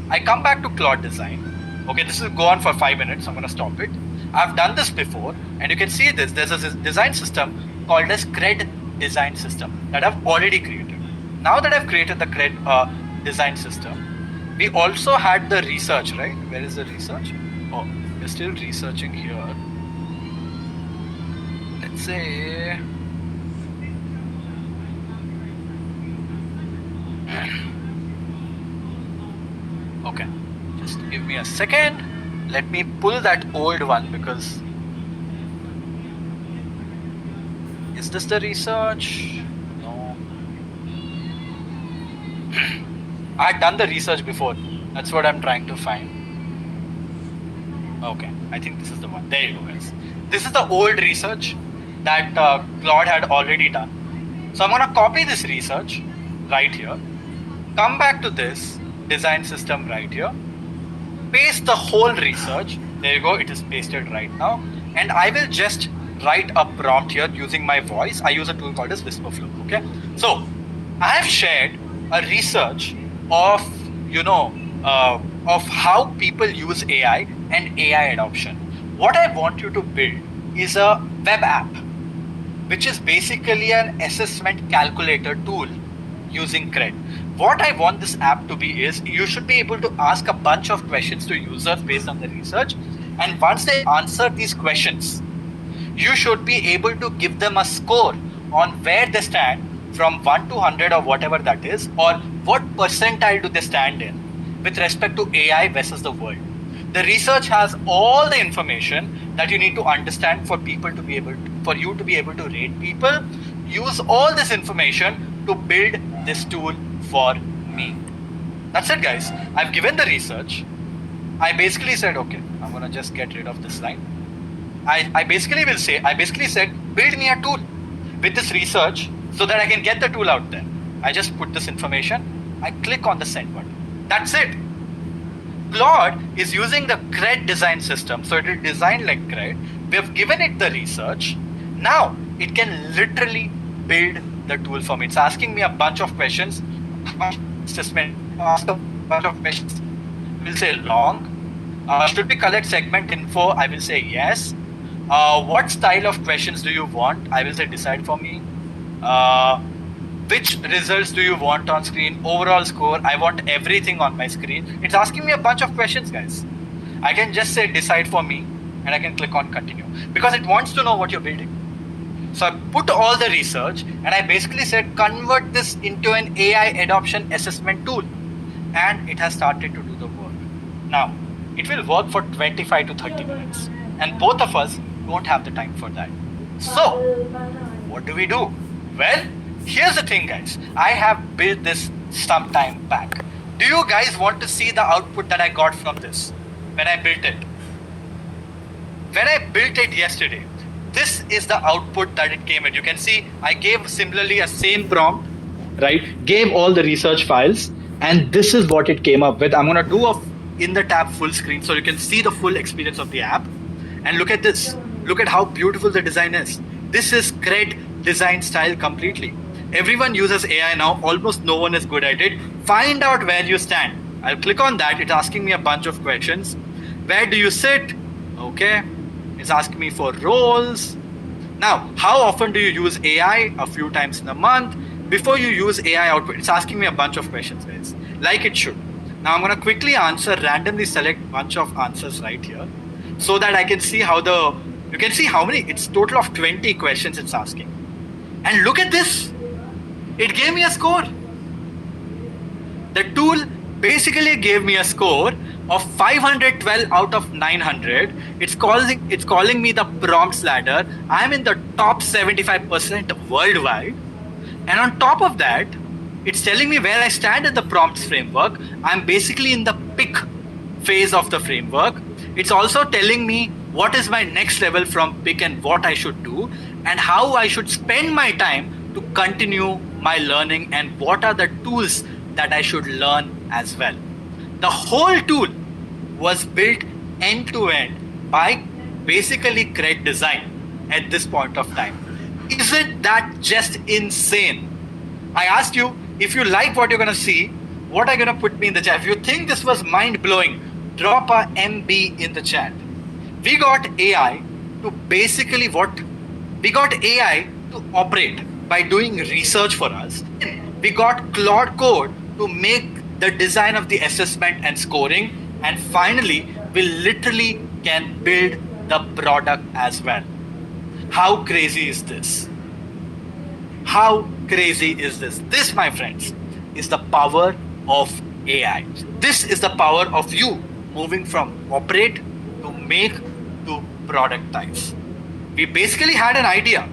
I come back to Claude Design. Okay, this will go on for 5 minutes. I'm going to stop it. I've done this before, and you can see this. There's a design system called as CRED design system that I've already created. Now that I've created the CRED design system, we also had the research, right? Where is the research? Oh, we're still researching here. Let's say okay, just give me a second. Let me pull that old one because is this the research? No. I had done the research before. That's what I'm trying to find. Okay, I think this is the one. There you go, guys. This is the old research that Claude had already done. So I'm going to copy this research right here. Come back to this design system right here. Paste the whole research. There you go. It is pasted right now. And I will just write a prompt here using my voice. I use a tool called as Whisperflow. Okay. So I have shared a research of, of how people use AI and AI adoption. What I want you to build is a web app, which is basically an assessment calculator tool using CRED. What I want this app to be is you should be able to ask a bunch of questions to users based on the research. And once they answer these questions, you should be able to give them a score on where they stand from 1 to 100 or whatever that is, or what percentile do they stand in with respect to AI versus the world. The research has all the information that you need to understand for people to be able to, for you to be able to rate people. Use all this information to build this tool for me. That's it, guys. I've given the research. I basically said, okay, I'm gonna just get rid of this line. I basically said, build me a tool with this research so that I can get the tool out there. I just put this information. I click on the send button. That's it. Claude is using the CRED design system, so it will design like CRED. We have given it the research. Now it can literally build the tool for me. It's asking me a bunch of questions. Ask a bunch of questions. We'll say long. Should we collect segment info? I will say yes. What style of questions do you want? I will say decide for me. Which results do you want on screen? Overall score. I want everything on my screen. It's asking me a bunch of questions, guys. I can just say decide for me and I can click on continue because it wants to know what you're building. So I put all the research and I basically said, convert this into an AI adoption assessment tool. And it has started to do the work. Now, it will work for 25 to 30 minutes. And both of us don't have the time for that. So, what do we do? Well, here's the thing, guys. I have built this some time back. Do you guys want to see the output that I got from this when I built it? When I built it yesterday, this is the output that it came with. You can see I gave similarly a same prompt, right? Gave all the research files, and this is what it came up with. I'm gonna do a in the tab full screen so you can see the full experience of the app. And look at this. Look at how beautiful the design is. This is CRED design style completely. Everyone uses AI now. Almost no one is good at it. Find out where you stand. I'll click on that. It's asking me a bunch of questions. Where do you sit? Okay. It's asking me for roles. Now, how often do you use AI? A few times in a month. Before you use AI output, it's asking me a bunch of questions, guys, like it should. Now, I'm going to quickly randomly select a bunch of answers right here so that I can see you can see how many, it's total of 20 questions it's asking. And look at this. It gave me a score. The tool basically gave me a score of 512 out of 900. It's calling me the prompts ladder. I'm in the top 75% worldwide. And on top of that, it's telling me where I stand in the prompts framework. I'm basically in the pick phase of the framework. It's also telling me what is my next level from pick and what I should do and how I should spend my time to continue my learning and what are the tools that I should learn as well. The whole tool was built end to end by basically CRED design at this point of time. Isn't that just insane? I asked you, if you like what you're going to see, what are you going to put me in the chat? If you think this was mind-blowing, drop a MB in the chat. We got AI to basically we got AI to operate by doing research for us. We got Claude Code to make the design of the assessment and scoring. And finally, we literally can build the product as well. How crazy is this? How crazy is this? This, my friends, is the power of AI. This is the power of you moving from operate to make to productize. We basically had an idea,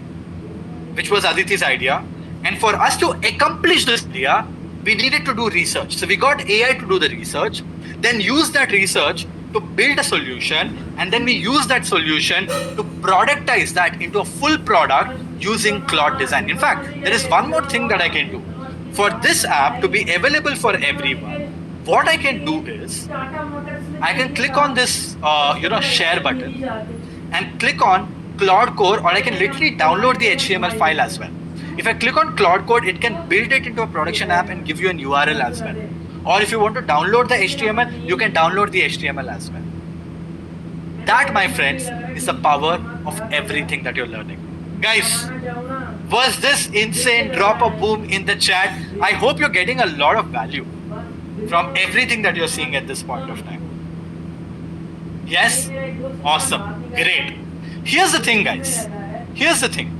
which was Aditi's idea. And for us to accomplish this idea, we needed to do research. So we got AI to do the research, then use that research to build a solution, and then we use that solution to productize that into a full product using Claude Design. In fact, there is one more thing that I can do. For this app to be available for everyone, what I can do is I can click on this share button and click on Claude Core, or I can literally download the HTML file as well. If I click on Claude Code, it can build it into a production app and give you an URL as well. Or if you want to download the HTML, you can download the HTML as well. That, my friends, is the power of everything that you're learning. Guys, was this insane? Drop a boom in the chat. I hope you're getting a lot of value from everything that you're seeing at this point of time. Yes? Awesome. Great. Here's the thing, guys. Here's the thing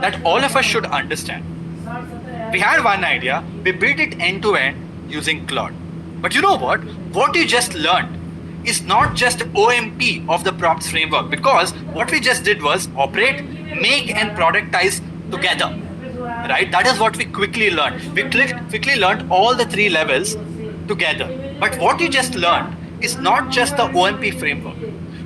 that all of us should understand. We had one idea, we built it end to end using Claude. But you know what? What you just learned is not just OMP of the prompts framework, because what we just did was operate, make and productize together. Right? That is what we quickly learned. We quickly learned all the three levels together. But what you just learned is not just the OMP framework.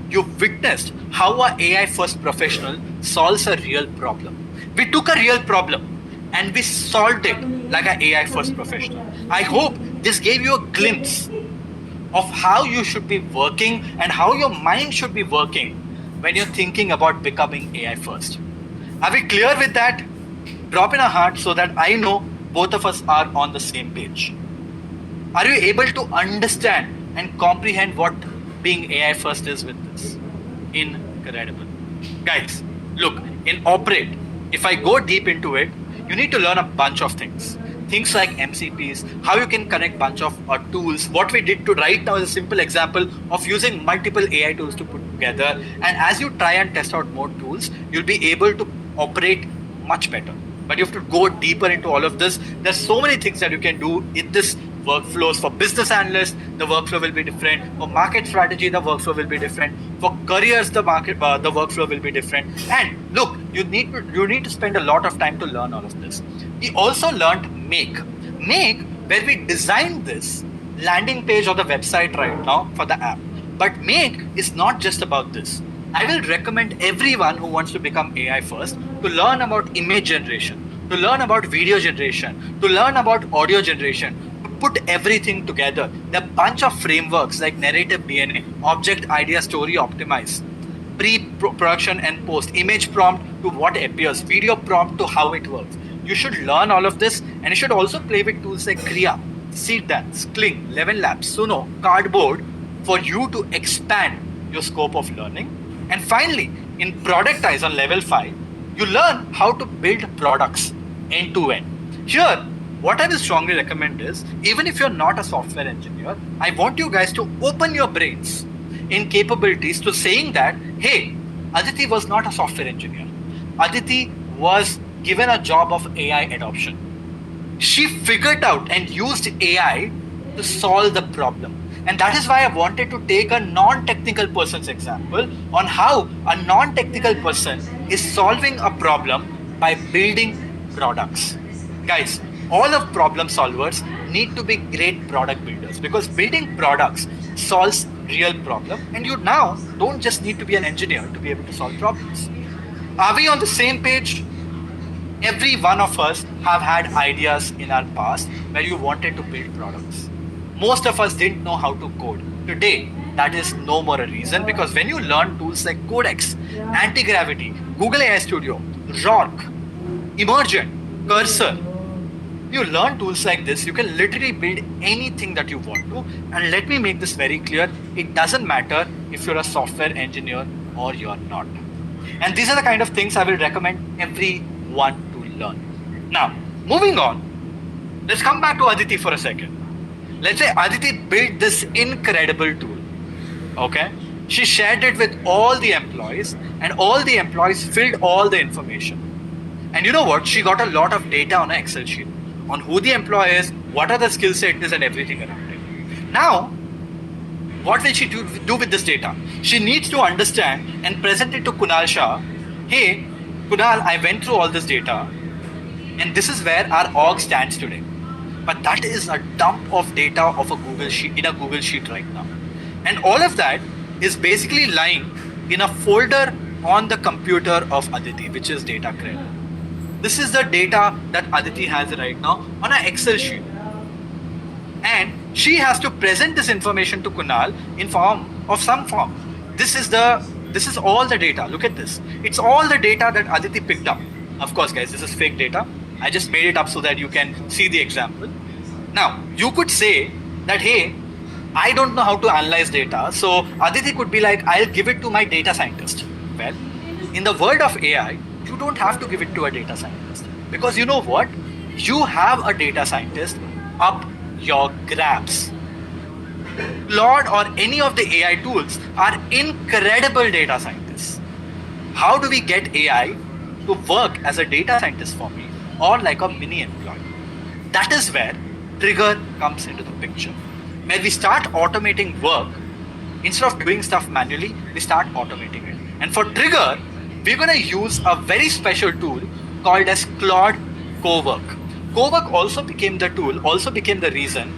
You witnessed how an AI first professional solves a real problem. We took a real problem and we solved it like an AI first professional. I hope this gave you a glimpse of how you should be working and how your mind should be working when you're thinking about becoming AI first. Are we clear with that? Drop in a heart so that I know both of us are on the same page. Are you able to understand and comprehend what being AI first is with this? Incredible. Guys, look, in Operate, if I go deep into it, you need to learn a bunch of things. Things like MCPs, how you can connect bunch of tools. What we did to right now is a simple example of using multiple AI tools to put together. And as you try and test out more tools, you'll be able to operate much better. But you have to go deeper into all of this. There's so many things that you can do in this workflows. For business analysts, the workflow will be different. For market strategy, the workflow will be different. For careers, the workflow will be different. And look, you need to spend a lot of time to learn all of this. We also learned Make, where we designed this landing page or the website right now for the app. But Make is not just about this. I will recommend everyone who wants to become AI first to learn about image generation, to learn about video generation, to learn about audio generation, to put everything together. There are a bunch of frameworks like Narrative DNA, Object Idea Story Optimize, pre-production and post, image prompt to what appears, video prompt to how it works. You should learn all of this, and you should also play with tools like Kriya, Seedance, Kling, Eleven Labs, Suno, Cardboard for you to expand your scope of learning. And finally, in Productize on level 5, you learn how to build products end to end. Here, what I will strongly recommend is, even if you're not a software engineer, I want you guys to open your brains in capabilities to saying that, hey, Aditi was not a software engineer. Aditi was given a job of AI adoption. She figured out and used AI to solve the problem. And that is why I wanted to take a non-technical person's example on how a non-technical person is solving a problem by building products. Guys, all of problem solvers need to be great product builders, because building products solves real problem, and you now don't just need to be an engineer to be able to solve problems. Are we on the same page? Every one of us have had ideas in our past where you wanted to build products. Most of us didn't know how to code. Today, that is no more a reason, because when you learn tools like Codex, Anti-Gravity, Google AI Studio, Rock, Emergent, Cursor, you learn tools like this, you can literally build anything that you want to. And let me make this very clear, it doesn't matter if you're a software engineer or you're not. And these are the kind of things I will recommend everyone to learn. Now, moving on, let's come back to Aditi for a second. Let's say Aditi built this incredible tool, okay? She shared it with all the employees, and all the employees filled all the information. And you know what? She got a lot of data on an Excel sheet on who the employee is, what are the skill sets and everything around it. Now, what will she do with this data? She needs to understand and present it to Kunal Shah. Hey, Kunal, I went through all this data, and this is where our org stands today. But that is a dump of data of a Google sheet in a Google sheet right now. And all of that is basically lying in a folder on the computer of Aditi, which is Data Cred. This is the data that Aditi has right now on an Excel sheet. And she has to present this information to Kunal in some form. This is all the data. Look at this. It's all the data that Aditi picked up. Of course, guys, this is fake data. I just made it up so that you can see the example. Now, you could say that, hey, I don't know how to analyze data. So Aditi could be like, I'll give it to my data scientist. Well, in the world of AI, you don't have to give it to a data scientist, because you know what? You have a data scientist up your grabs. Claude or any of the AI tools are incredible data scientists. How do we get AI to work as a data scientist for me, or like a mini employee? That is where Trigger comes into the picture, where we start automating work. Instead of doing stuff manually, we start automating it. And for Trigger, we're going to use a very special tool called as Claude Cowork. Cowork also became the reason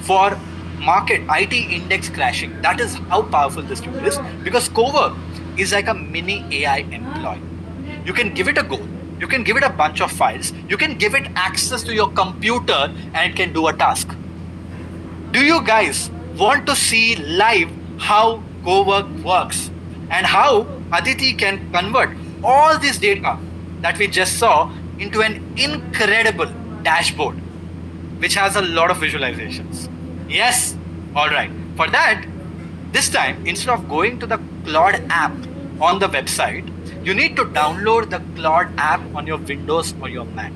for market IT index crashing. That is how powerful this tool is, because Cowork is like a mini AI employee. You can give it a go. You can give it a bunch of files. You can give it access to your computer and it can do a task. Do you guys want to see live how Cowork works and how Aditi can convert all this data that we just saw into an incredible dashboard, which has a lot of visualizations? Yes? Alright. For that, this time, instead of going to the Claude app on the website, you need to download the Claude app on your Windows or your Mac.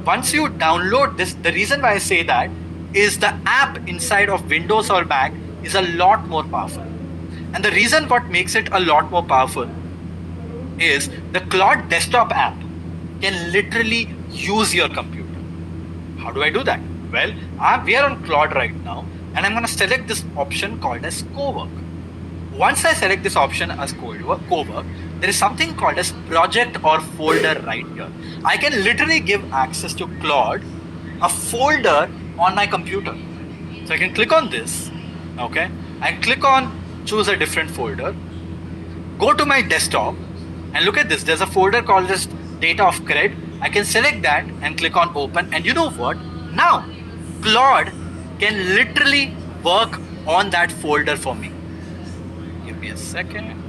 Once you download this, the reason why I say that is the app inside of Windows or Mac is a lot more powerful. And the reason what makes it a lot more powerful is the Claude desktop app can literally use your computer. How do I do that? Well, we are on Claude right now, and I'm going to select this option called as Cowork. Once I select this option as Cowork, there is something called as project or folder right here. I can literally give access to Claude a folder on my computer. So I can click on this, okay, and click on choose a different folder, go to my desktop, and look at this. There's a folder called as data of cred. I can select that and click on open, and you know what? Now Claude can literally work on that folder for me. Give me a second.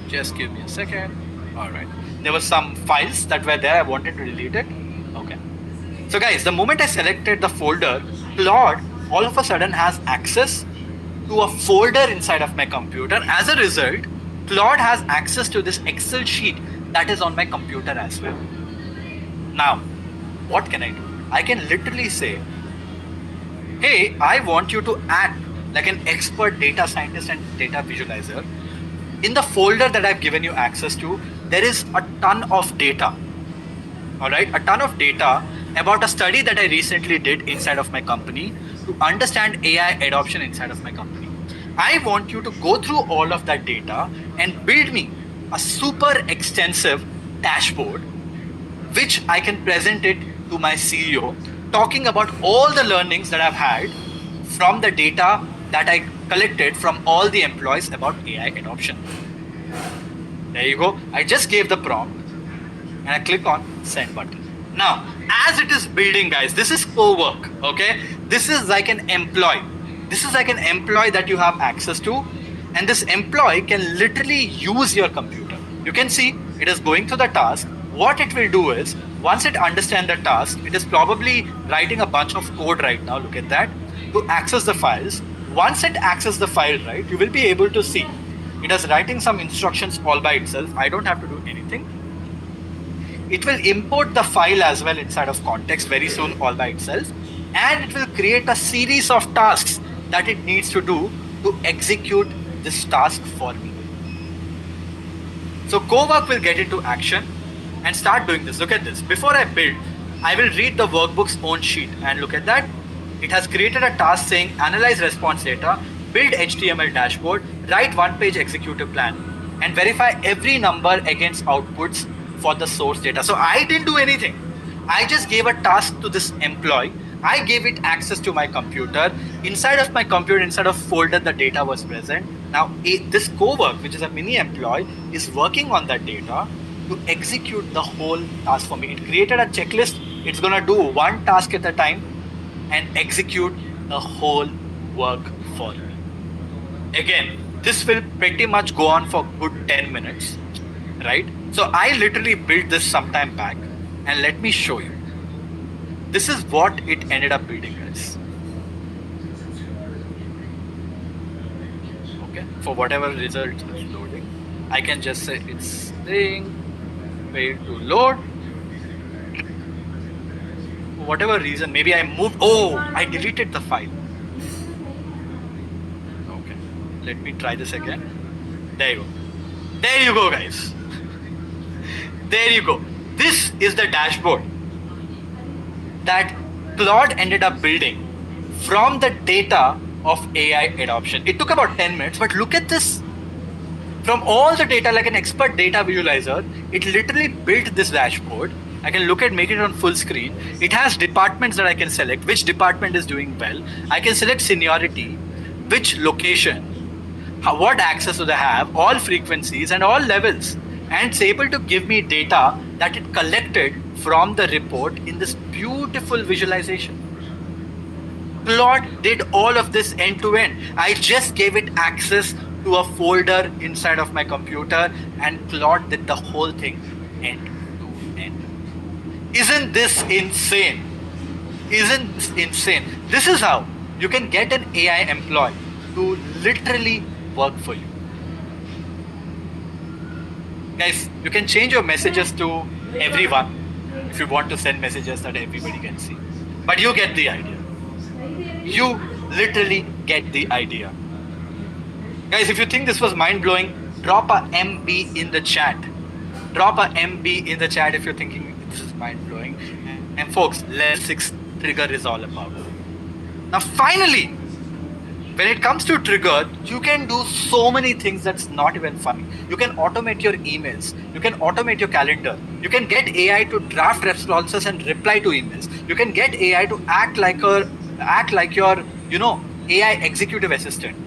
Just give me a second. All right. There were some files that were there. I wanted to delete it. Okay. So guys, the moment I selected the folder, Claude all of a sudden has access to a folder inside of my computer. As a result, Claude has access to this Excel sheet that is on my computer as well. Now, what can I do? I can literally say, hey, I want you to act like an expert data scientist and data visualizer. In the folder that I've given you access to, there is a ton of data. All right, a ton of data about a study that I recently did inside of my company to understand AI adoption inside of my company. I want you to go through all of that data and build me a super extensive dashboard, which I can present it to my CEO, talking about all the learnings that I've had from the data that I collected from all the employees about AI adoption. There you go. I just gave the prompt and I click on send button. Now, as it is building, guys, this is Cowork, okay? This is like an employee. This is like an employee that you have access to, and this employee can literally use your computer. You can see it is going through the task. What it will do is, once it understands the task, it is probably writing a bunch of code right now, look at that, to access the files. Once it accesses the file, right, you will be able to see it is writing some instructions all by itself. I don't have to do anything. It will import the file as well inside of context very soon all by itself, and it will create a series of tasks that it needs to do to execute this task for me. So Cowork will get into action and start doing this. Look at this. Before I build, I will read the workbook's own sheet, and look at that. It has created a task saying analyze response data, build HTML dashboard, write one-page executive plan, and verify every number against outputs for the source data. So I didn't do anything. I just gave a task to this employee. I gave it access to my computer. Inside of my computer, inside of folder, the data was present. Now this Cowork, which is a mini employee, is working on that data to execute the whole task for me. It created a checklist. It's gonna do one task at a time and execute the whole work for me. Again, this will pretty much go on for good 10 minutes, right? So I literally built this sometime back, and let me show you. This is what it ended up building, guys. Okay, for whatever result is loading, I can just say it's saying wait to load. For whatever reason, maybe I moved. Oh, I deleted the file. Okay, let me try this again. There you go. There you go, guys. There you go. This is the dashboard that Claude ended up building from the data of AI adoption. It took about 10 minutes, but look at this. From all the data, like an expert data visualizer, it literally built this dashboard. I can make it on full screen. It has departments that I can select, which department is doing well. I can select seniority, which location, what access do they have, all frequencies and all levels. And it's able to give me data that it collected from the report in this beautiful visualization. Claude did all of this end to end. I just gave it access to a folder inside of my computer, and Claude did the whole thing end to end. Isn't this insane? Isn't this insane? This is how you can get an AI employee to literally work for you. Guys, you can change your messages to everyone if you want to send messages that everybody can see. But you get the idea. You literally get the idea. Guys, if you think this was mind-blowing, drop a MB in the chat. Drop a MB in the chat if you're thinking this is mind blowing. And folks, level 6 trigger is all about. Now, finally, when it comes to trigger, you can do so many things that's not even funny. You can automate your emails. You can automate your calendar. You can get AI to draft responses and reply to emails. You can get AI to act like your, AI executive assistant.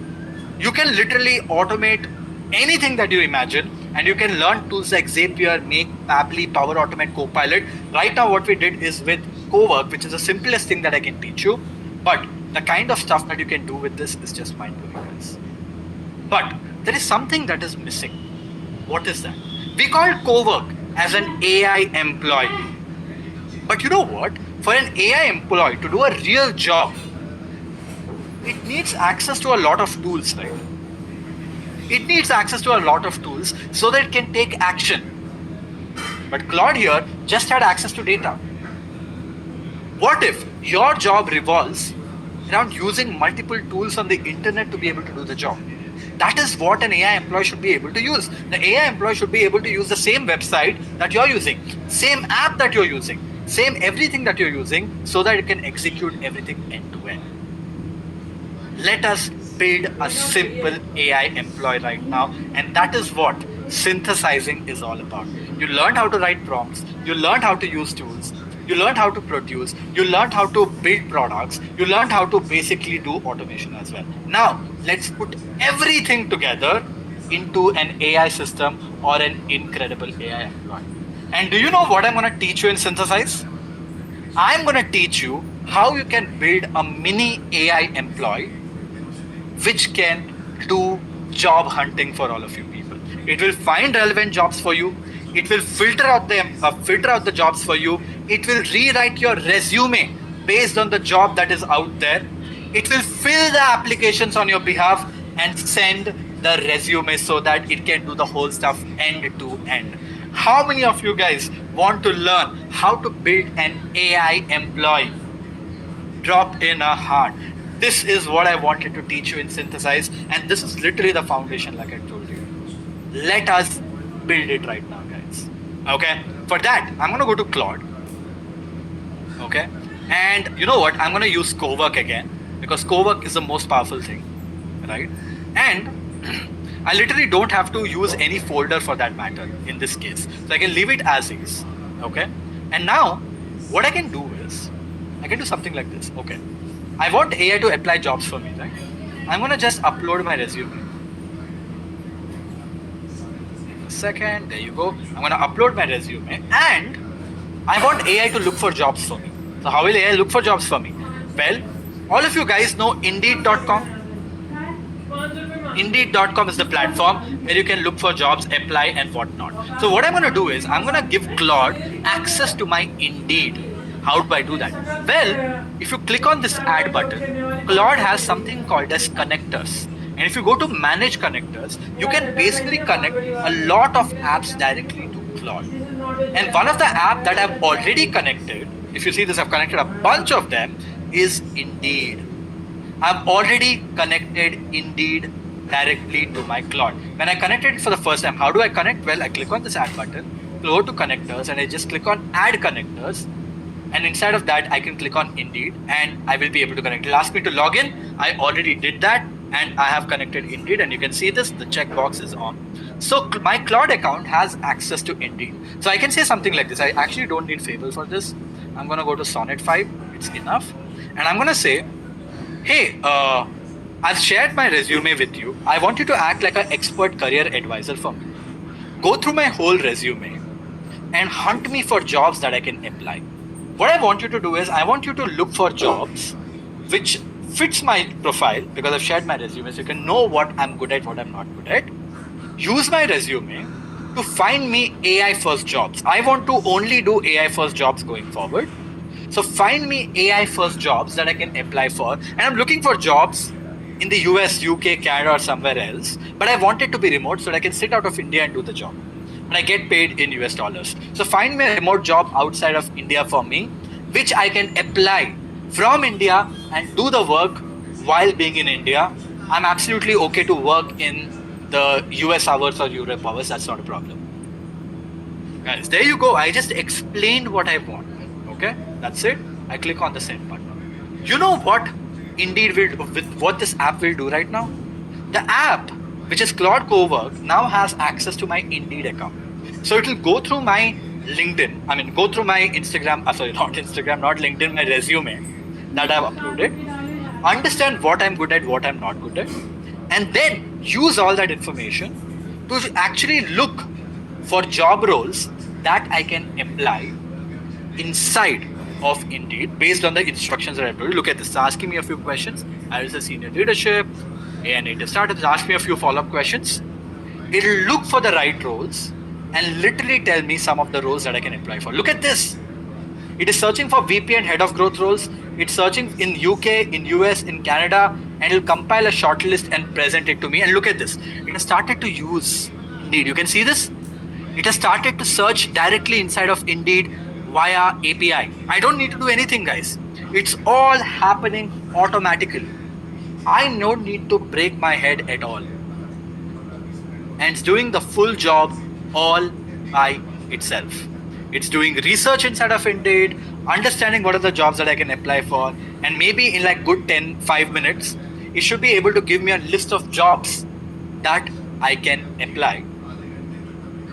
You can literally automate anything that you imagine, and you can learn tools like Zapier, Make, Pabbly, Power Automate, Copilot. Right now, what we did is with Cowork, which is the simplest thing that I can teach you. But the kind of stuff that you can do with this is just mind-blowing, guys. But there is something that is missing. What is that? We call Cowork as an AI employee. But you know what? For an AI employee to do a real job, it needs access to a lot of tools, right? It needs access to a lot of tools so that it can take action. But Claude here just had access to data. What if your job revolves around using multiple tools on the internet to be able to do the job? That is what an AI employee should be able to use. The AI employee should be able to use the same website that you're using, same app that you're using, same everything that you're using, so that it can execute everything end to end. Let us build a simple AI employee right now, and that is what synthesizing is all about. You learned how to write prompts, you learned how to use tools, you learned how to produce, you learned how to build products, you learned how to basically do automation as well. Now, let's put everything together into an AI system or an incredible AI employee. And do you know what I'm going to teach you in Synthesize? I'm going to teach you how you can build a mini AI employee which can do job hunting for all of you people. It will find relevant jobs for you. It will filter out the jobs for you. It will rewrite your resume based on the job that is out there. It will fill the applications on your behalf and send the resume so that it can do the whole stuff end to end. How many of you guys want to learn how to build an AI employee? Drop in a heart. This is what I wanted to teach you in Synthesize, and this is literally the foundation like I told you. Let us build it right now, guys. Okay, for that, I'm going to go to Claude. Okay, and you know what? I'm going to use Cowork again because Cowork is the most powerful thing, right? And I literally don't have to use any folder for that matter in this case. So I can leave it as is, okay? And now, what I can do is, I can do something like this, okay? I want AI to apply jobs for me, right? I'm going to just upload my resume. A second, there you go. I'm going to upload my resume and I want AI to look for jobs for me. So how will AI look for jobs for me? Well, all of you guys know Indeed.com. Indeed.com is the platform where you can look for jobs, apply and whatnot. So what I'm going to do is I'm going to give Claude access to my Indeed. How do I do that? Well, if you click on this add button, Claude has something called as connectors. And if you go to manage connectors, you can basically connect a lot of apps directly to Claude. And one of the apps that I've already connected, if you see this, I've connected a bunch of them, is Indeed. I've already connected Indeed directly to my Claude. When I connected it for the first time, how do I connect? Well, I click on this add button, go to connectors, and I just click on add connectors. And inside of that, I can click on Indeed and I will be able to connect. It'll ask me to log in. I already did that and I have connected Indeed, and you can see this, the checkbox is on. So my Claude account has access to Indeed. So I can say something like this. I actually don't need Fable for this. I'm going to go to Sonnet 5. It's enough. And I'm going to say, hey, I've shared my resume with you. I want you to act like an expert career advisor for me. Go through my whole resume and hunt me for jobs that I can apply. What I want you to do is I want you to look for jobs which fits my profile because I've shared my resume so you can know what I'm good at, what I'm not good at. Use my resume to find me AI first jobs. I want to only do AI first jobs going forward. So find me AI first jobs that I can apply for. And I'm looking for jobs in the US, UK, Canada or somewhere else. But I want it to be remote so that I can sit out of India and do the job. And I get paid in US dollars. So find me a remote job outside of India for me, which I can apply from India and do the work while being in India. I'm absolutely okay to work in the US hours or Europe hours. That's not a problem. Guys, there you go. I just explained what I want. Okay, that's it. I click on the send button. You know what Indeed will, with what this app will do right now? The app, which is Claude Cowork, now has access to my Indeed account. So it will go through my LinkedIn. I mean, go through my Instagram. Sorry, not Instagram, not LinkedIn. My resume that I've uploaded. Understand what I'm good at, what I'm not good at, and then use all that information to actually look for job roles that I can apply inside of Indeed based on the instructions that I told you. Look at this. It's asking me a few questions. I was a senior leadership, AI native startup. Ask me a few follow-up questions. It'll look for the right roles and literally tell me some of the roles that I can apply for. Look at this. It is searching for VP and head of growth roles. It's searching in UK, in US, in Canada, and it'll compile a shortlist and present it to me. And look at this. It has started to use Indeed. You can see this. It has started to search directly inside of Indeed via API. I don't need to do anything, guys. It's all happening automatically. I don't need to break my head at all. And it's doing the full job all by itself. It's doing research inside of Indeed, understanding what are the jobs that I can apply for, and maybe in like good 5 minutes, it should be able to give me a list of jobs that I can apply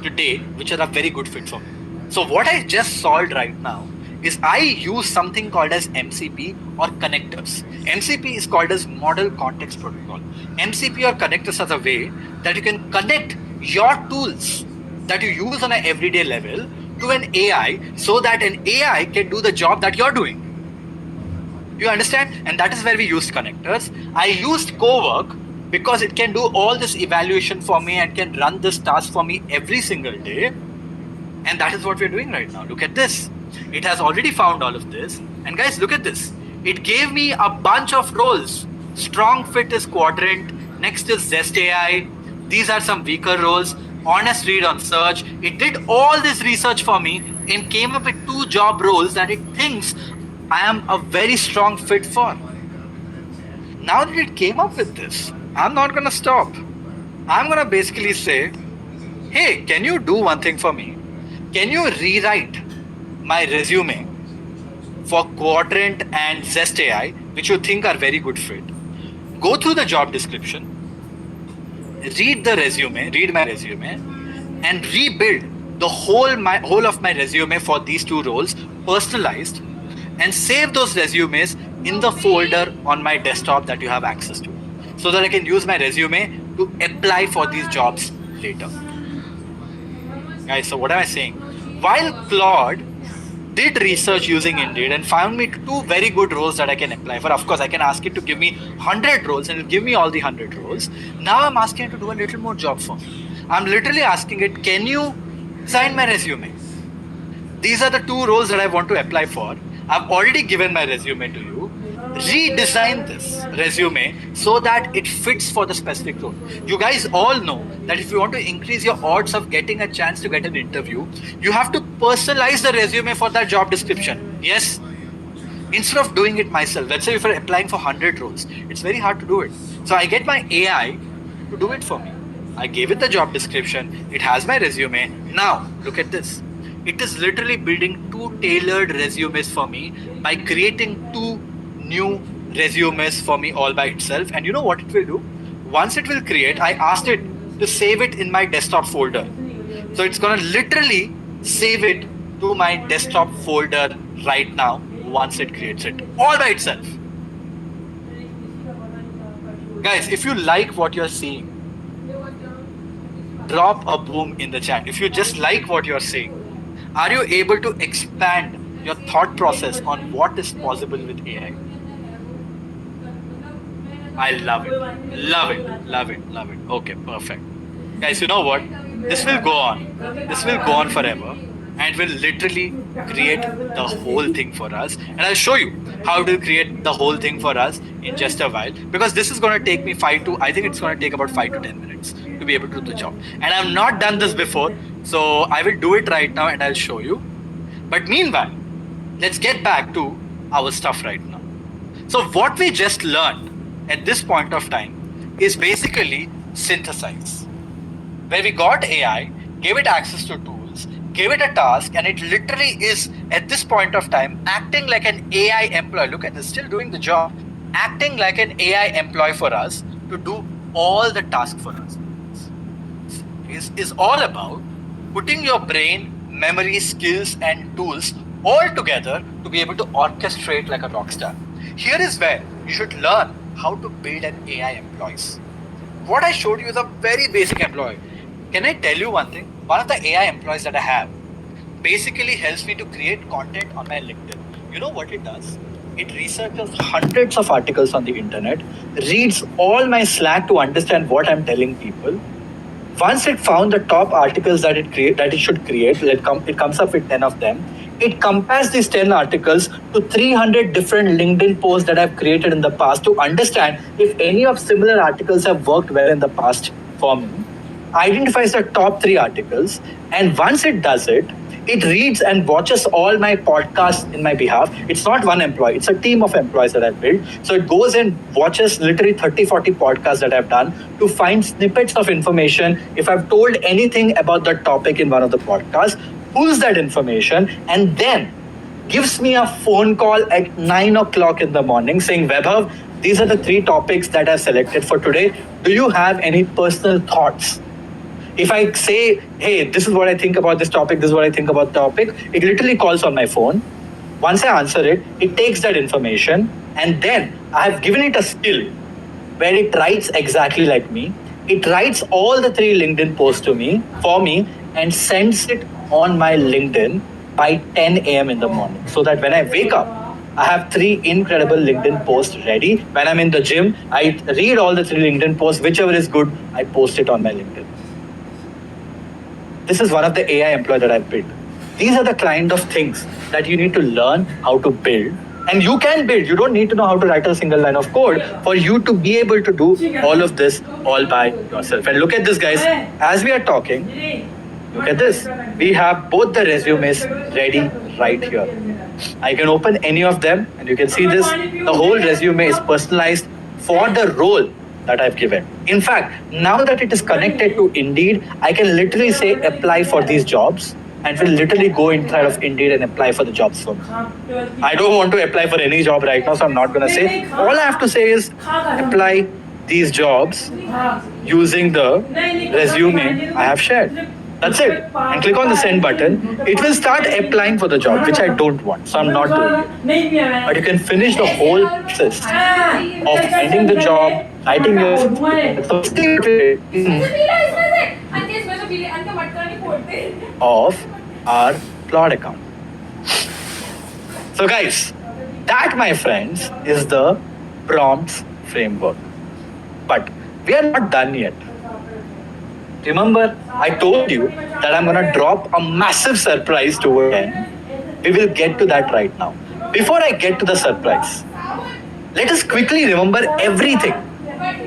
today, which are a very good fit for me. So what I just solved right now is I use something called as MCP or connectors. MCP is called as Model Context Protocol. MCP or connectors are the way that you can connect your tools that you use on an everyday level to an AI so that an AI can do the job that you're doing. You understand? And that is where we used connectors. I used Cowork because it can do all this evaluation for me and can run this task for me every single day. And that is what we're doing right now. Look at this. It has already found all of this. And guys, look at this. It gave me a bunch of roles. Strong fit is Quadrant. Next is Zest AI. These are some weaker roles. Honest read on search. It did all this research for me and came up with 2 job roles that it thinks I am a very strong fit for. Now that it came up with this, I'm not going to stop. I'm going to basically say, hey, can you do one thing for me? Can you rewrite my resume for Quadrant and Zest AI, which you think are very good fit? Go through the job description, read my resume, and rebuild the whole of my resume for these 2 roles, personalized, and save those resumes in the folder on my desktop that you have access to, so that I can use my resume to apply for these jobs later. Guys, so what am I saying? While Claude did research using Indeed and found me 2 very good roles that I can apply for. Of course, I can ask it to give me 100 roles and it'll give me all the 100 roles. Now I'm asking it to do a little more job for me. I'm literally asking it, can you sign my resume? These are the 2 roles that I want to apply for. I've already given my resume to you. Redesign this resume so that it fits for the specific role. You guys all know that if you want to increase your odds of getting a chance to get an interview, you have to personalize the resume for that job description. Yes? Instead of doing it myself, let's say if you're applying for 100 roles, it's very hard to do it. So I get my AI to do it for me. I gave it the job description. It has my resume. Now, look at this. It is literally building 2 tailored resumes for me by creating 2 new resumes for me all by itself. And you know what it will do? Once it will create, I asked it to save it in my desktop folder. So it's going to literally save it to my desktop folder right now once it creates it all by itself. Guys, if you like what you're seeing, drop a boom in the chat. If you just like what you're seeing, are you able to expand your thought process on what is possible with AI? I love it. Love it. Love it. Love it. Okay, perfect. Guys, you know what? This will go on. This will go on forever and will literally create the whole thing for us. And I'll show you how to create the whole thing for us in just a while, because this is going to take me I think it's going to take about 5 to 10 minutes to be able to do the job. And I've not done this before, so I will do it right now and I'll show you. But meanwhile, let's get back to our stuff right now. So what we just learned at this point of time is basically synthesize. where we got AI, gave it access to tools, gave it a task, and it literally is at this point of time acting like an AI employee. Look at this, still doing the job, acting like an AI employee for us to do all the tasks for us. Is all about putting your brain, memory, skills, and tools all together to be able to orchestrate like a rock star. Here is where you should learn how to build an AI employees. What I showed you is a very basic employee. Can I tell you one thing? One of the AI employees that I have basically helps me to create content on my LinkedIn. You know what it does? It researches hundreds of articles on the internet, reads all my Slack to understand what I'm telling people. Once it found the top articles that it should create, it comes up with 10 of them. It compares these 10 articles to 300 different LinkedIn posts that I've created in the past to understand if any of similar articles have worked well in the past for me. Identifies the top 3 articles, and once it does it, it reads and watches all my podcasts in my behalf. It's not one employee, it's a team of employees that I've built. So it goes and watches literally 30, 40 podcasts that I've done to find snippets of information. If I've told anything about the topic in one of the podcasts, pulls that information and then gives me a phone call at 9 o'clock in the morning saying, Vaibhav, these are the 3 topics that I've selected for today. Do you have any personal thoughts? If I say, hey, this is what I think about this topic, this is what I think about the topic, it literally calls on my phone. Once I answer it, it takes that information, and then I have given it a skill where it writes exactly like me. It writes all the 3 LinkedIn posts for me, and sends it on my LinkedIn by 10 a.m. in the morning. So that when I wake up, I have 3 incredible LinkedIn posts ready. When I'm in the gym, I read all the 3 LinkedIn posts, whichever is good, I post it on my LinkedIn. This is one of the AI employees that I've built. These are the kind of things that you need to learn how to build. And you can build. You don't need to know how to write a single line of code for you to be able to do all of this all by yourself. And look at this, guys. As we are talking, look at this. We have both the resumes ready right here. I can open any of them and you can see this. The whole resume is personalized for the role that I've given. In fact, now that it is connected to Indeed, I can literally say apply for these jobs and will literally go inside of Indeed and apply for the jobs for me. I don't want to apply for any job right now, so I'm not going to say. All I have to say is apply these jobs using the resume I have shared. That's it. And click on the send button. It will start applying for the job, which I don't want, so I'm not doing it. But you can finish the whole process of finding the job, writing your of our Claude account. So guys, that, my friends, is the prompts framework. But we are not done yet. Remember, I told you that I'm going to drop a massive surprise toward the end. We will get to that right now. Before I get to the surprise, let us quickly remember everything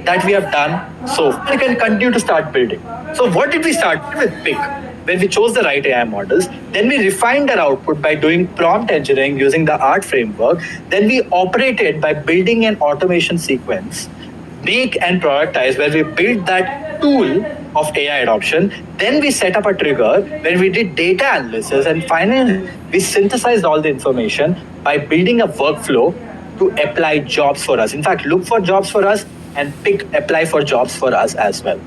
that we have done so we can continue to start building. So what did we start with? Pick. When we chose the right AI models, then we refined our output by doing prompt engineering using the ART framework. Then we operated by building an automation sequence, make and prioritize, where we built that tool of AI adoption. Then we set up a trigger where we did data analysis, and finally we synthesized all the information by building a workflow to apply jobs for us. In fact, look for jobs for us and apply for jobs for us as well.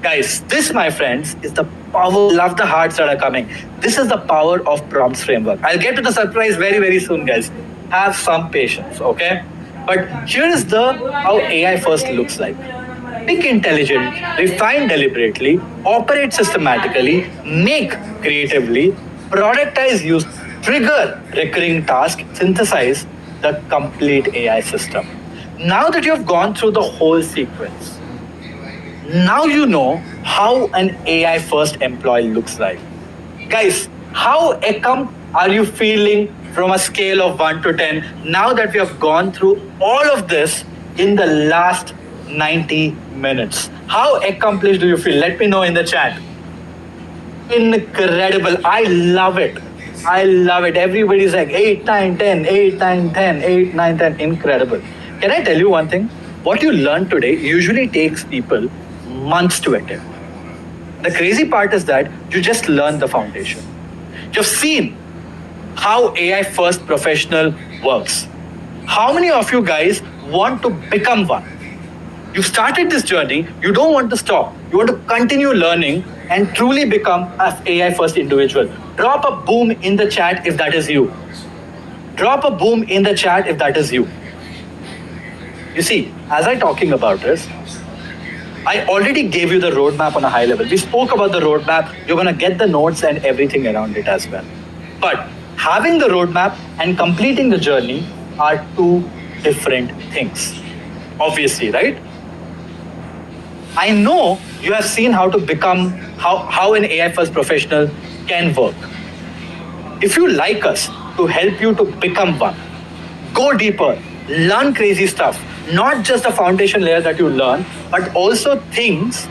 Guys, this, my friends, is the power. Love the hearts that are coming. This is the power of prompts framework. I'll get to the surprise very, very soon, guys. Have some patience, okay? But here is how AI first looks like. Pick intelligently, refine deliberately, operate systematically, make creatively, productize use, trigger recurring tasks, synthesize the complete AI system. Now that you have gone through the whole sequence, now you know how an AI first employee looks like. Guys, how are you feeling from a scale of 1 to 10 now that we have gone through all of this in the last 90 minutes? How accomplished do you feel? Let me know in the chat. Incredible. I love it. I love it. Everybody's like 8, 9, 10, 8, 9, 10, 8, 9, 10. Incredible. Can I tell you one thing? What you learn today usually takes people months to attempt. The crazy part is that you just learned the foundation. You've seen how AI first professional works. How many of you guys want to become one? You started this journey, you don't want to stop. You want to continue learning and truly become an AI first individual. Drop a boom in the chat if that is you. Drop a boom in the chat if that is you. You see, as I'm talking about this, I already gave you the roadmap on a high level. We spoke about the roadmap. You're going to get the notes and everything around it as well. But having the roadmap and completing the journey are two different things. Obviously, right? I know you have seen how to become, how an AI first professional can work. If you like us to help you to become one, go deeper, learn crazy stuff, not just the foundation layer that you learn, but also things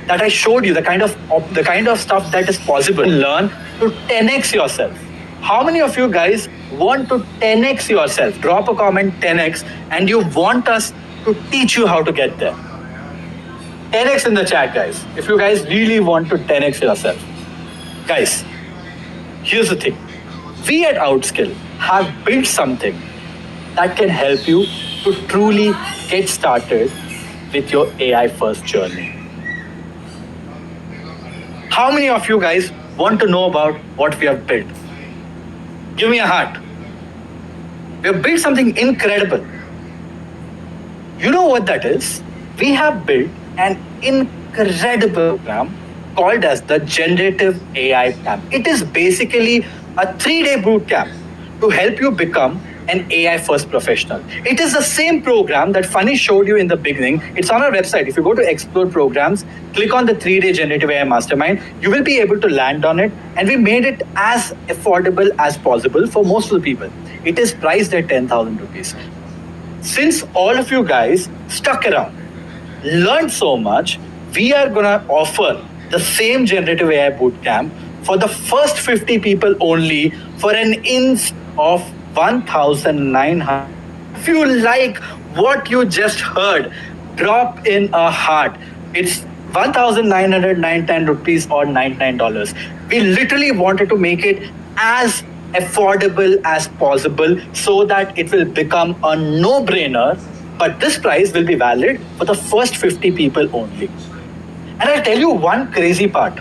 that I showed you, the kind of stuff that is possible. Learn to 10x yourself. How many of you guys want to 10x yourself? Drop a comment 10x and you want us to teach you how to get there. 10x in the chat, guys. If you guys really want to 10x yourself. Guys, here's the thing. We at Outskill have built something that can help you to truly get started with your AI first journey. How many of you guys want to know about what we have built? Give me a heart. We have built something incredible. You know what that is? We have built an incredible program called as the Generative AI Camp. It is basically a 3-day boot camp to help you become an AI first professional. It is the same program that Funny showed you in the beginning. It's on our website. If you go to explore programs, click on the 3-day Generative AI Mastermind, you will be able to land on it. And we made it as affordable as possible for most of the people. It is priced at 10,000 rupees. Since all of you guys stuck around, learned so much, we are gonna offer the same Generative AI Bootcamp for the first 50 people only for an ins of 1,900. If you like what you just heard, drop in a heart. It's 1,999 rupees or $99. We literally wanted to make it as affordable as possible so that it will become a no-brainer, but this price will be valid for the first 50 people only. And I'll tell you one crazy part.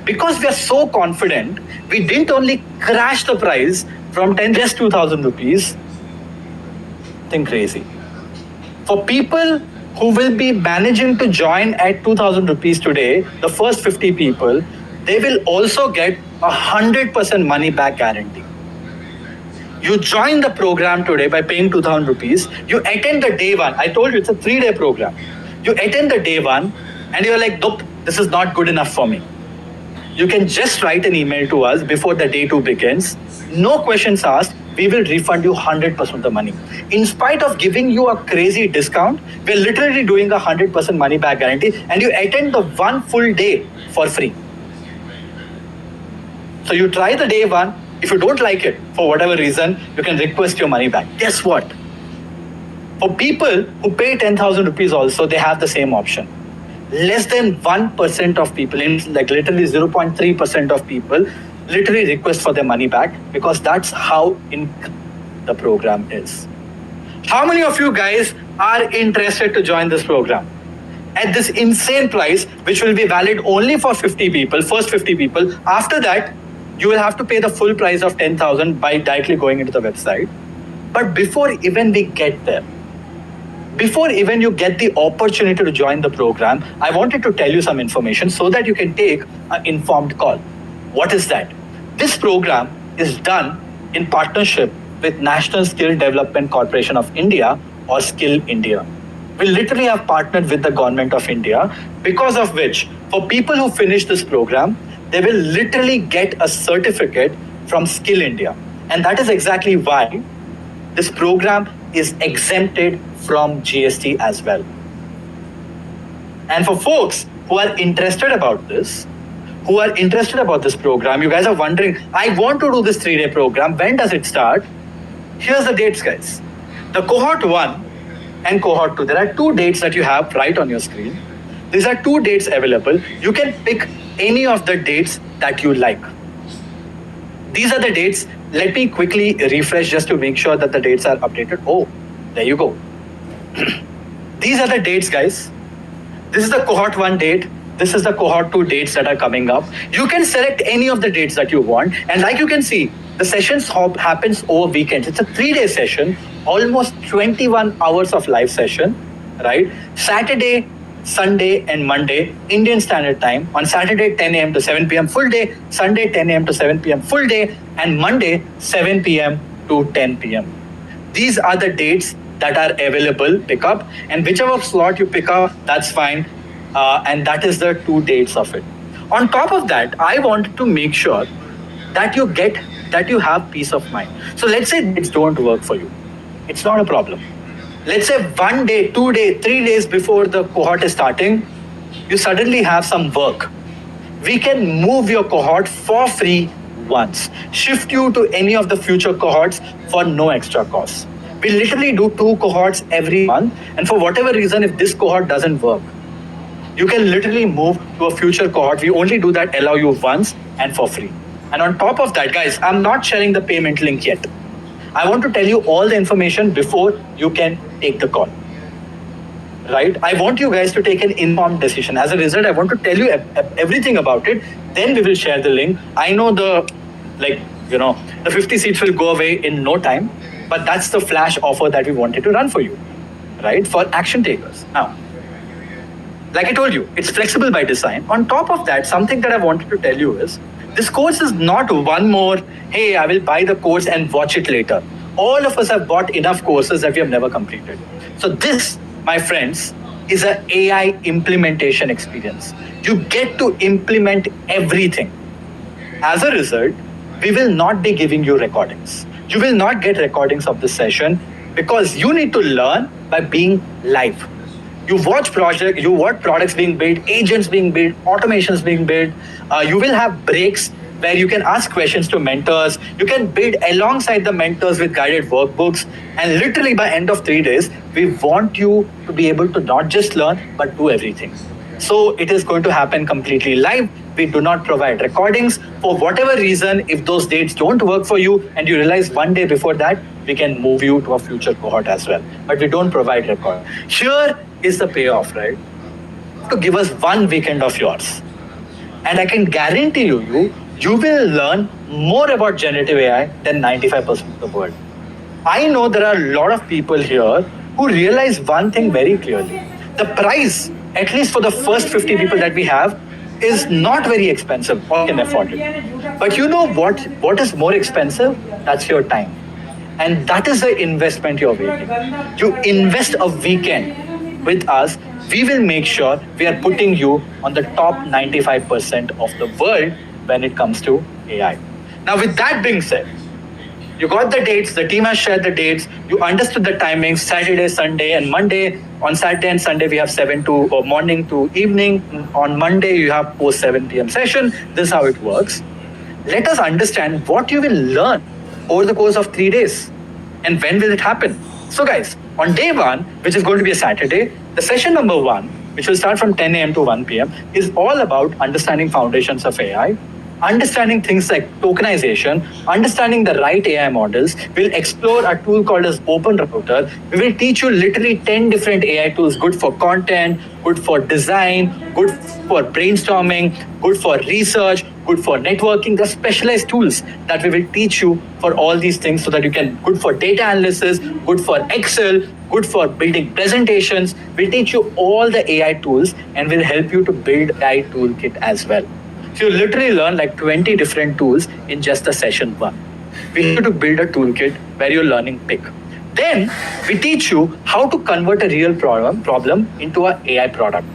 Because we are so confident, we didn't only crash the price from 10 just 2,000 rupees. Think crazy. For people who will be managing to join at 2,000 rupees today, the first 50 people, they will also get 100% money back guarantee. You join the program today by paying 2,000 rupees. You attend the day one. I told you it's a 3-day program. You attend the day one and you're like, nope, this is not good enough for me. You can just write an email to us before the day 2 begins. No questions asked. We will refund you 100% of the money. In spite of giving you a crazy discount, we're literally doing 100% money back guarantee and you attend the 1 full day for free. So you try the day 1. If you don't like it, for whatever reason, you can request your money back. Guess what? For people who pay 10,000 rupees also, they have the same option. Less than 1% of people, like literally 0.3% of people, literally request for their money back because that's how the program is. How many of you guys are interested to join this program? At this insane price, which will be valid only for 50 people, first 50 people. After that, you will have to pay the full price of 10,000 by directly going into the website. But before even we get there, before even you get the opportunity to join the program, I wanted to tell you some information so that you can take an informed call. What is that? This program is done in partnership with National Skill Development Corporation of India or Skill India. We literally have partnered with the government of India, because of which, for people who finish this program, they will literally get a certificate from Skill India. And that is exactly why this program is exempted from GST as well. And for folks who are interested about this, program, you guys are wondering, I want to do this 3-day program. When does it start? Here's the dates, guys. The cohort 1 and cohort 2, there are 2 dates that you have right on your screen. These are 2 dates available. You can pick any of the dates that you like. These are the dates. Let me quickly refresh just to make sure that the dates are updated. Oh, there you go. These are the dates, guys. This is the cohort 1 date. This is the cohort 2 dates that are coming up. You can select any of the dates that you want. And like you can see, the sessions happens over weekends. It's a 3-day session, almost 21 hours of live session, right? Saturday, Sunday and Monday, Indian Standard Time. On Saturday, 10 a.m. to 7 p.m. full day. Sunday, 10 a.m. to 7 p.m. full day. And Monday, 7 p.m. to 10 p.m. These are the dates that are available, pick up. And whichever slot you pick up, that's fine. And that is the 2 dates of it. On top of that, I wanted to make sure that you have peace of mind. So let's say dates don't work for you. It's not a problem. Let's say 1 day, 2 days, 3 days before the cohort is starting, you suddenly have some work. We can move your cohort for free once, shift you to any of the future cohorts for no extra cost. We literally do 2 cohorts every month, and for whatever reason, if this cohort doesn't work, you can literally move to a future cohort. We only do that, allow you once and for free. And on top of that, guys, I'm not sharing the payment link yet. I want to tell you all the information before you can take the call. Right? I want you guys to take an informed decision. As a result, I want to tell you everything about it. Then we will share the link. I know the 50 seats will go away in no time, but that's the flash offer that we wanted to run for you, right? For action takers. Now, like I told you, it's flexible by design. On top of that, something that I wanted to tell you is, this course is not one more, hey, I will buy the course and watch it later. All of us have bought enough courses that we have never completed. So this, my friends, is an AI implementation experience. You get to implement everything. As a result, we will not be giving you recordings. You will not get recordings of the session because you need to learn by being live. You watch products being built, agents being built, automations being built. You will have breaks where you can ask questions to mentors. You can build alongside the mentors with guided workbooks. And literally by end of 3 days, we want you to be able to not just learn, but do everything. So it is going to happen completely live. We do not provide recordings. For whatever reason, if those dates don't work for you and you realize 1 day before that, we can move you to a future cohort as well. But we don't provide record. Here is the payoff, right? To give us 1 weekend of yours. And I can guarantee you will learn more about generative AI than 95% of the world. I know there are a lot of people here who realize one thing very clearly. The price, at least for the first 50 people that we have, is not very expensive or can afford it. But you know what is more expensive? That's your time. And that is the investment you're making. You invest a weekend with us, we will make sure we are putting you on the top 95% of the world when it comes to AI. Now, with that being said, you got the dates, the team has shared the dates, you understood the timings, Saturday, Sunday, and Monday. On Saturday and Sunday, we have 7 to morning to evening. On Monday, you have post 7 p.m. session. This is how it works. Let us understand what you will learn over the course of 3 days. And when will it happen? So guys, on day 1, which is going to be a Saturday, the session number 1, which will start from 10 a.m. to 1 p.m., is all about understanding foundations of AI, understanding things like tokenization, understanding the right AI models. We'll explore a tool called as Open Router. We will teach you literally 10 different AI tools, good for content, good for design, good for brainstorming, good for research, good for networking. The specialized tools that we will teach you for all these things so that you can, good for data analysis, good for Excel, good for building presentations. We'll teach you all the AI tools and we'll help you to build AI toolkit as well. So you literally learn like 20 different tools in just the session 1. We have to build a toolkit where you're learning big. Then we teach you how to convert a real problem into an AI product.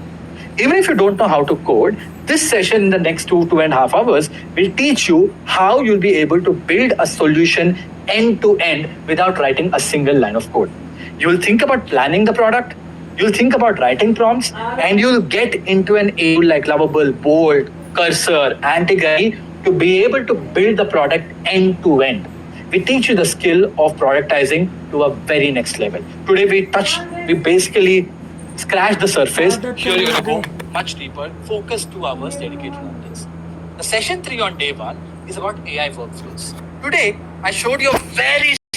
Even if you don't know how to code, this session in the next 2.5 hours will teach you how you'll be able to build a solution end to end without writing a single line of code. You will think about planning the product, you'll think about writing prompts, and you'll get into an AI tool like Lovable, Bolt, Cursor, Antigone to be able to build the product end to end. We teach you the skill of productizing to a very next level. Today we basically scratch the surface. That's Here you're amazing. going to go much deeper. Focus 2 hours dedicated on this. The session 3 on day 1 is about AI workflows. Today, I showed you a very